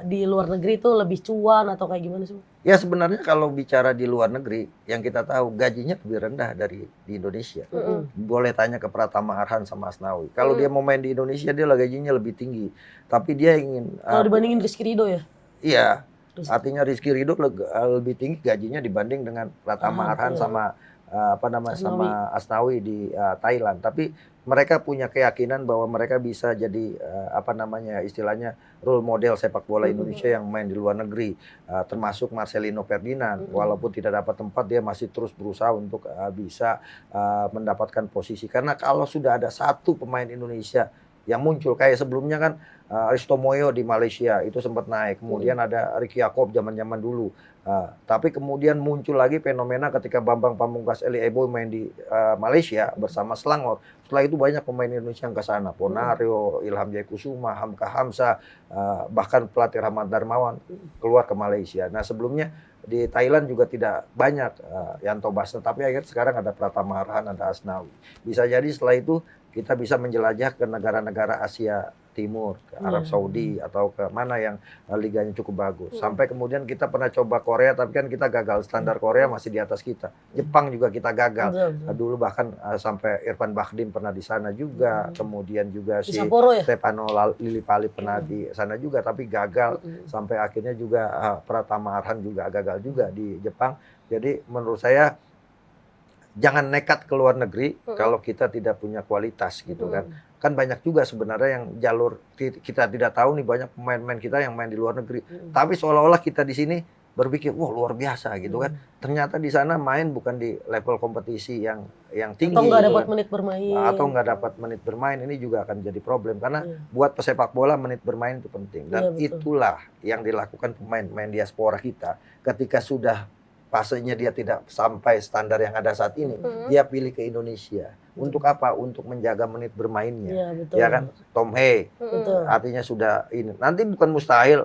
di luar negeri itu lebih cuan atau kayak gimana sih? Ya sebenarnya kalau bicara di luar negeri, yang kita tahu gajinya lebih rendah dari di Indonesia. Boleh tanya ke Pratama Arhan sama Asnawi. Kalau dia mau main di Indonesia, dia gajinya lebih tinggi. Tapi dia ingin... Kalau dibandingin Rizky Ridho ya? Iya. Artinya Rizky Ridho lebih tinggi gajinya dibanding dengan Pratama Arhan sama sama Asnawi di Thailand. Tapi mereka punya keyakinan bahwa mereka bisa jadi istilahnya role model sepak bola Indonesia yang main di luar negeri, termasuk Marcelino Ferdinand. Walaupun tidak dapat tempat, dia masih terus berusaha untuk bisa mendapatkan posisi. Karena kalau sudah ada satu pemain Indonesia yang muncul, kayak sebelumnya kan Risto Moyo di Malaysia itu sempat naik, kemudian ada Ricky Yaakob zaman-zaman dulu. Tapi kemudian muncul lagi fenomena ketika Bambang Pamungkas Eli Eboy main di Malaysia bersama Selangor. Setelah itu banyak pemain Indonesia yang ke sana, Ponario, Ilham Jaikusuma, Hamka Hamzah, bahkan pelatih Rahmat Darmawan keluar ke Malaysia. Nah, sebelumnya di Thailand juga tidak banyak Yanto Basna, tapi akhirnya sekarang ada Pratama Arhan, ada Asnawi. Bisa jadi setelah itu kita bisa menjelajah ke negara-negara Asia Timur, ke Arab Saudi atau ke mana yang liganya cukup bagus. Sampai kemudian kita pernah coba Korea, tapi kan kita gagal. Standar Korea masih di atas kita. Jepang juga kita gagal. Dulu bahkan sampai Irfan Bahdim pernah di sana juga. Kemudian juga si Stefano Lillipali pernah di sana juga, tapi gagal. Sampai akhirnya juga Pratama Arhan juga gagal juga di Jepang. Jadi menurut saya jangan nekat ke luar negeri kalau kita tidak punya kualitas gitu kan. Kan banyak juga sebenarnya yang jalur kita tidak tahu nih, banyak pemain-pemain kita yang main di luar negeri. Tapi seolah-olah kita di sini berpikir wah luar biasa gitu kan. Ternyata di sana main bukan di level kompetisi yang tinggi. Atau nggak dapat menit bermain. Atau nggak dapat menit bermain, ini juga akan jadi problem karena buat pesepak bola menit bermain itu penting. Dan itulah yang dilakukan pemain-pemain diaspora kita ketika sudah fasenya dia tidak sampai standar yang ada saat ini, dia pilih ke Indonesia. Untuk apa? Untuk menjaga menit bermainnya. Ya kan? Tom Hey. Artinya sudah ini. Nanti bukan mustahil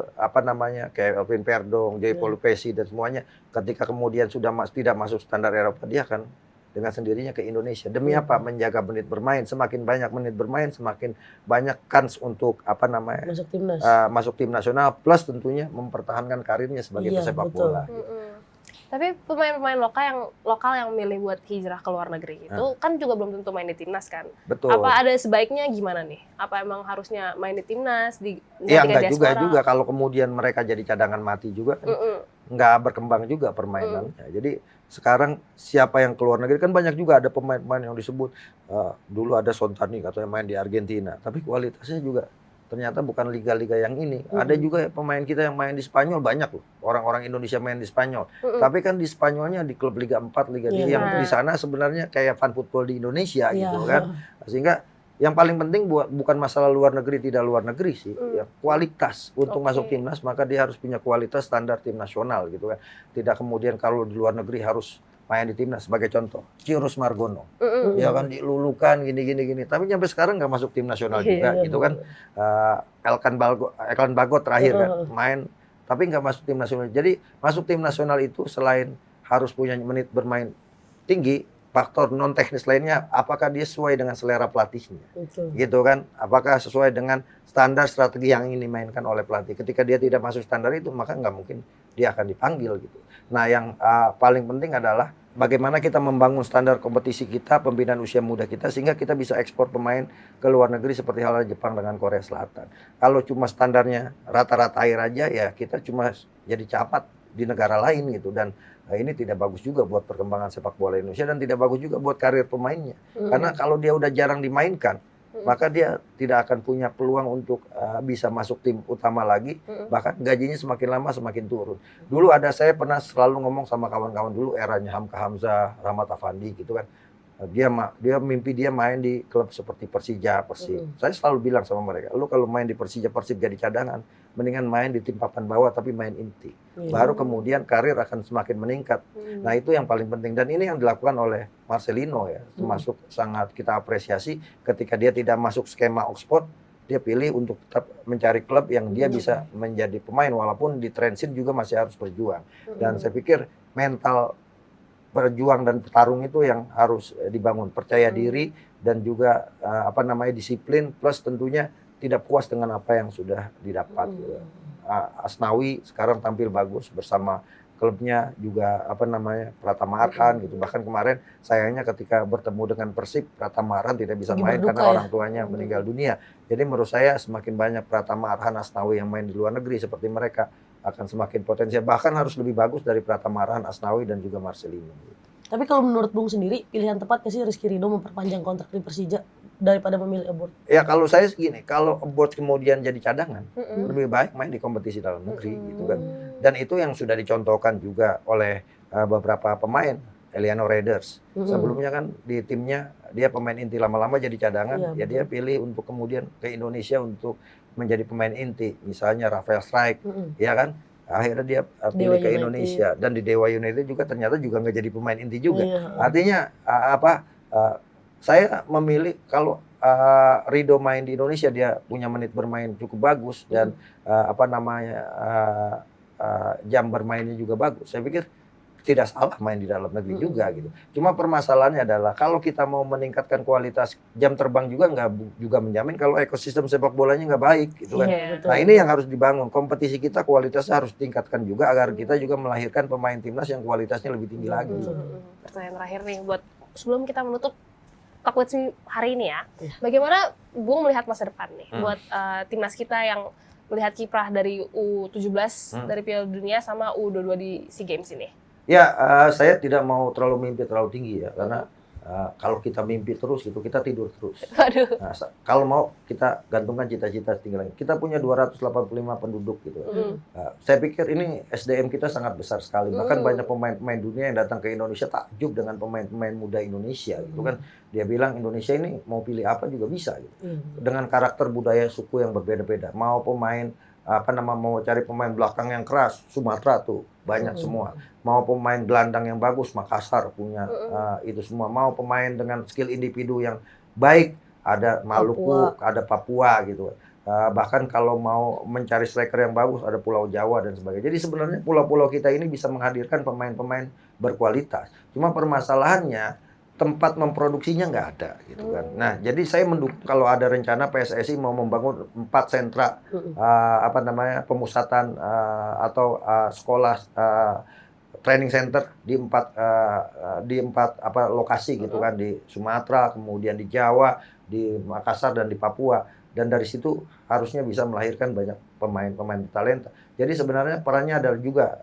kayak Elvin Perdong, Jay Polupesi dan semuanya ketika kemudian sudah tidak masuk standar Eropa, dia akan dengan sendirinya ke Indonesia. Demi apa? Menjaga menit bermain. Semakin banyak menit bermain, semakin banyak kans untuk masuk timnas. Masuk tim nasional, plus tentunya mempertahankan karirnya sebagai pesepak bola. Tapi pemain-pemain lokal yang milih buat hijrah ke luar negeri itu kan juga belum tentu main di timnas kan. Betul. Apa ada sebaiknya gimana nih? Apa emang harusnya main di timnas Iya, enggak juga kalau kemudian mereka jadi cadangan mati juga kan. Nggak berkembang juga permainannya. Jadi sekarang siapa yang keluar negeri kan banyak juga, ada pemain-pemain yang disebut dulu ada Sontani katanya main di Argentina, tapi kualitasnya juga ternyata bukan liga-liga yang ini. Ada juga pemain kita yang main di Spanyol, banyak loh. Orang-orang Indonesia main di Spanyol. Tapi kan di Spanyolnya di klub Liga 4, Liga 3 yang di sana sebenarnya kayak fan football di Indonesia gitu kan. Sehingga yang paling penting bukan masalah luar negeri tidak luar negeri sih, ya kualitas untuk masuk timnas, maka dia harus punya kualitas standar tim nasional gitu kan. Tidak kemudian kalau di luar negeri harus main di timnas. Sebagai contoh, Cirus Margono, ya kan dilulukan gini, tapi sampai sekarang nggak masuk tim nasional juga gitu kan. Elkan Bagot terakhir kan main, tapi nggak masuk tim nasional. Jadi masuk tim nasional itu selain harus punya menit bermain tinggi, faktor non teknis lainnya, apakah dia sesuai dengan selera pelatihnya, gitu kan? Apakah sesuai dengan standar strategi yang ingin dimainkan oleh pelatih? Ketika dia tidak masuk standar itu, maka nggak mungkin dia akan dipanggil gitu. Nah, yang paling penting adalah bagaimana kita membangun standar kompetisi kita, pembinaan usia muda kita, sehingga kita bisa ekspor pemain ke luar negeri seperti halnya Jepang dengan Korea Selatan. Kalau cuma standarnya rata-rata air aja, ya kita cuma jadi capat di negara lain gitu, dan ini tidak bagus juga buat perkembangan sepak bola Indonesia dan tidak bagus juga buat karir pemainnya. Karena kalau dia udah jarang dimainkan, maka dia tidak akan punya peluang untuk bisa masuk tim utama lagi, bahkan gajinya semakin lama semakin turun. Dulu saya pernah selalu ngomong sama kawan-kawan dulu eranya Hamka Hamzah, Rahmat Afandi gitu kan. Dia mimpi dia main di klub seperti Persija, Persib. Saya selalu bilang sama mereka, lu kalau main di Persija, Persib jadi cadangan, mendingan main di tim papan bawah tapi main inti. Baru kemudian karir akan semakin meningkat. Nah, itu yang paling penting, dan ini yang dilakukan oleh Marcelino ya, termasuk sangat kita apresiasi ketika dia tidak masuk skema Oxford, dia pilih untuk tetap mencari klub yang dia bisa menjadi pemain walaupun di transit juga masih harus berjuang. Dan saya pikir mental berjuang dan bertarung itu yang harus dibangun, percaya diri dan juga disiplin, plus tentunya tidak puas dengan apa yang sudah didapat. Asnawi sekarang tampil bagus bersama klubnya juga Pratama Arhan gitu. Bahkan kemarin sayangnya ketika bertemu dengan Persib, Pratama Arhan tidak bisa main karena orang tuanya meninggal dunia. Jadi menurut saya semakin banyak Pratama Arhan, Asnawi yang main di luar negeri seperti mereka, akan semakin potensial, bahkan harus lebih bagus dari Pratama Arhan, Asnawi dan juga Marcelino. Tapi kalau menurut Bung sendiri, pilihan tepat nggak sih Rizky Ridho memperpanjang kontrak di Persija daripada memilih Abboud? Ya kalau saya segini, kalau Abboud kemudian jadi cadangan, lebih baik main di kompetisi dalam negeri gitu kan. Dan itu yang sudah dicontohkan juga oleh beberapa pemain. Eliano Raiders sebelumnya kan di timnya dia pemain inti, lama-lama jadi cadangan, ya dia pilih untuk kemudian ke Indonesia untuk menjadi pemain inti, misalnya Rafael Strike, ya kan, akhirnya dia pilih ke Indonesia, dan di Dewa United juga ternyata juga nggak jadi pemain inti juga. Artinya saya memilih kalau Ridho main di Indonesia, dia punya menit bermain cukup bagus dan jam bermainnya juga bagus. Saya pikir tidak salah main di dalam negeri juga gitu. Cuma permasalahannya adalah kalau kita mau meningkatkan kualitas jam terbang juga nggak juga menjamin kalau ekosistem sepak bolanya nggak baik gitu kan. Nah ini yang harus dibangun. Kompetisi kita kualitasnya harus tingkatkan juga agar kita juga melahirkan pemain timnas yang kualitasnya lebih tinggi lagi. Pertanyaan terakhir nih buat sebelum kita menutup Talk With Me hari ini ya. Bagaimana Bung melihat masa depan nih buat timnas kita yang melihat kiprah dari U17 dari Piala Dunia sama U22 di SEA Games ini? Ya, saya tidak mau terlalu mimpi terlalu tinggi ya, karena kalau kita mimpi terus gitu, kita tidur terus. Nah, kalau mau kita gantungkan cita-cita tinggi lagi. Kita punya 285 penduduk gitu. Saya pikir ini SDM kita sangat besar sekali. Bahkan banyak pemain-pemain dunia yang datang ke Indonesia takjub dengan pemain-pemain muda Indonesia gitu kan. Dia bilang Indonesia ini mau pilih apa juga bisa gitu. Dengan karakter budaya suku yang berbeda-beda. Mau pemain mau cari pemain belakang yang keras, Sumatera tuh banyak semua. Mau pemain gelandang yang bagus, Makassar punya itu semua. Mau pemain dengan skill individu yang baik, ada Maluku, ada Papua gitu. Bahkan kalau mau mencari striker yang bagus, ada Pulau Jawa dan sebagainya. Jadi sebenarnya pulau-pulau kita ini bisa menghadirkan pemain-pemain berkualitas. Cuma permasalahannya tempat memproduksinya nggak ada gitu kan. Nah, jadi saya mendukung kalau ada rencana PSSI mau membangun 4 sentra pemusatan atau sekolah training center di 4 lokasi gitu kan, di Sumatera, kemudian di Jawa, di Makassar dan di Papua, dan dari situ harusnya bisa melahirkan banyak pemain-pemain talenta. Jadi sebenarnya perannya adalah juga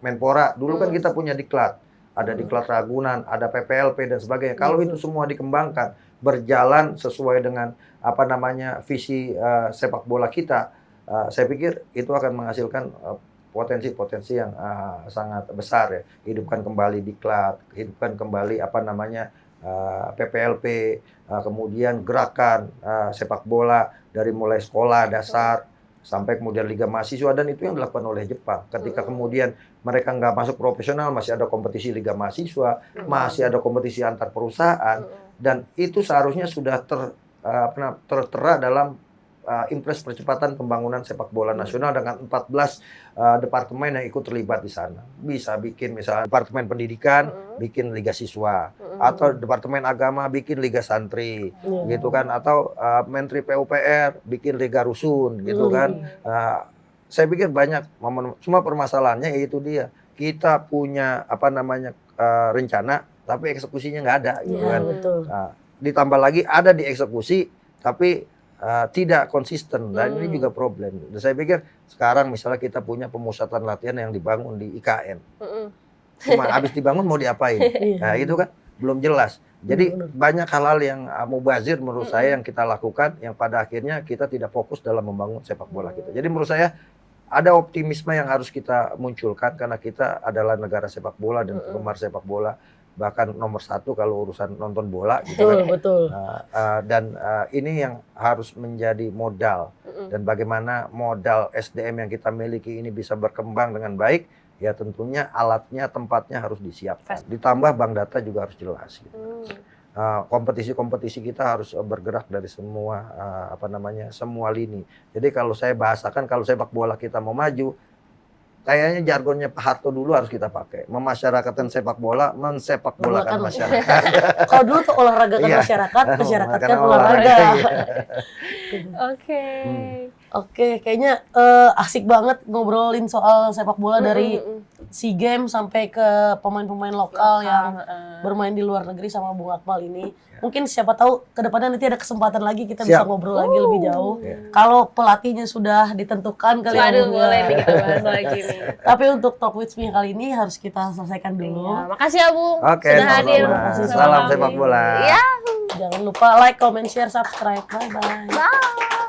Menpora. Dulu kan kita punya Diklat, ada Diklat Ragunan, ada PPLP dan sebagainya. Kalau itu semua dikembangkan, berjalan sesuai dengan visi sepak bola kita, saya pikir itu akan menghasilkan potensi-potensi yang sangat besar ya. Hidupkan kembali Diklat, hidupkan kembali PPLP, kemudian gerakan sepak bola dari mulai sekolah dasar sampai kemudian Liga Mahasiswa, dan itu yang dilakukan oleh Jepang. Ketika kemudian mereka nggak masuk profesional, masih ada kompetisi Liga Mahasiswa, masih ada kompetisi antar perusahaan, dan itu seharusnya sudah tertera dalam impres percepatan pembangunan sepak bola nasional dengan 14 departemen yang ikut terlibat di sana. Bisa bikin misalnya departemen pendidikan, bikin liga siswa, atau departemen agama bikin liga santri, gitu kan, atau Menteri PUPR bikin liga rusun, gitu kan. Saya pikir banyak, cuma permasalahannya yaitu dia, kita punya rencana, tapi eksekusinya nggak ada, gitu kan. Ditambah lagi ada di eksekusi, tapi tidak konsisten, dan ini juga problem. Dan saya pikir sekarang misalnya kita punya pemusatan latihan yang dibangun di IKN, cuma habis dibangun mau diapain? Nah itu kan belum jelas. Jadi banyak hal-hal yang mubazir menurut saya yang kita lakukan, yang pada akhirnya kita tidak fokus dalam membangun sepak bola kita. Jadi menurut saya ada optimisme yang harus kita munculkan, karena kita adalah negara sepak bola dan penggemar sepak bola, bahkan nomor 1 kalau urusan nonton bola, gitu kan. Betul. Dan ini yang harus menjadi modal, dan bagaimana modal SDM yang kita miliki ini bisa berkembang dengan baik, ya tentunya alatnya, tempatnya harus disiapkan. Ditambah bank data juga harus jelas, gitu. Kompetisi-kompetisi kita harus bergerak dari semua semua lini. Jadi kalau saya bahasakan, kalau sepak bola kita mau maju, kayaknya jargonnya Pak Harto dulu harus kita pakai. Memasyarakatkan sepak bola, mensepakbolakan masyarakat. Kalau dulu tuh olahragakan masyarakat, masyarakatkan olahraga. Oke, kayaknya asik banget ngobrolin soal sepak bola dari SEA Games sampai ke pemain-pemain lokal yang bermain di luar negeri sama Bung Akmal ini. Mungkin siapa tahu ke depannya nanti ada kesempatan lagi kita bisa ngobrol lagi lebih jauh. Kalau pelatihnya sudah ditentukan kali ya. Aduh, boleh nih kita bahas lagi nih. Tapi untuk Talk With Me kali ini harus kita selesaikan dulu. Makasih ya Bung. Sudah hadir. Salam sepak bola. Ya. Jangan lupa like, comment, share, subscribe. Bye-bye. Bye.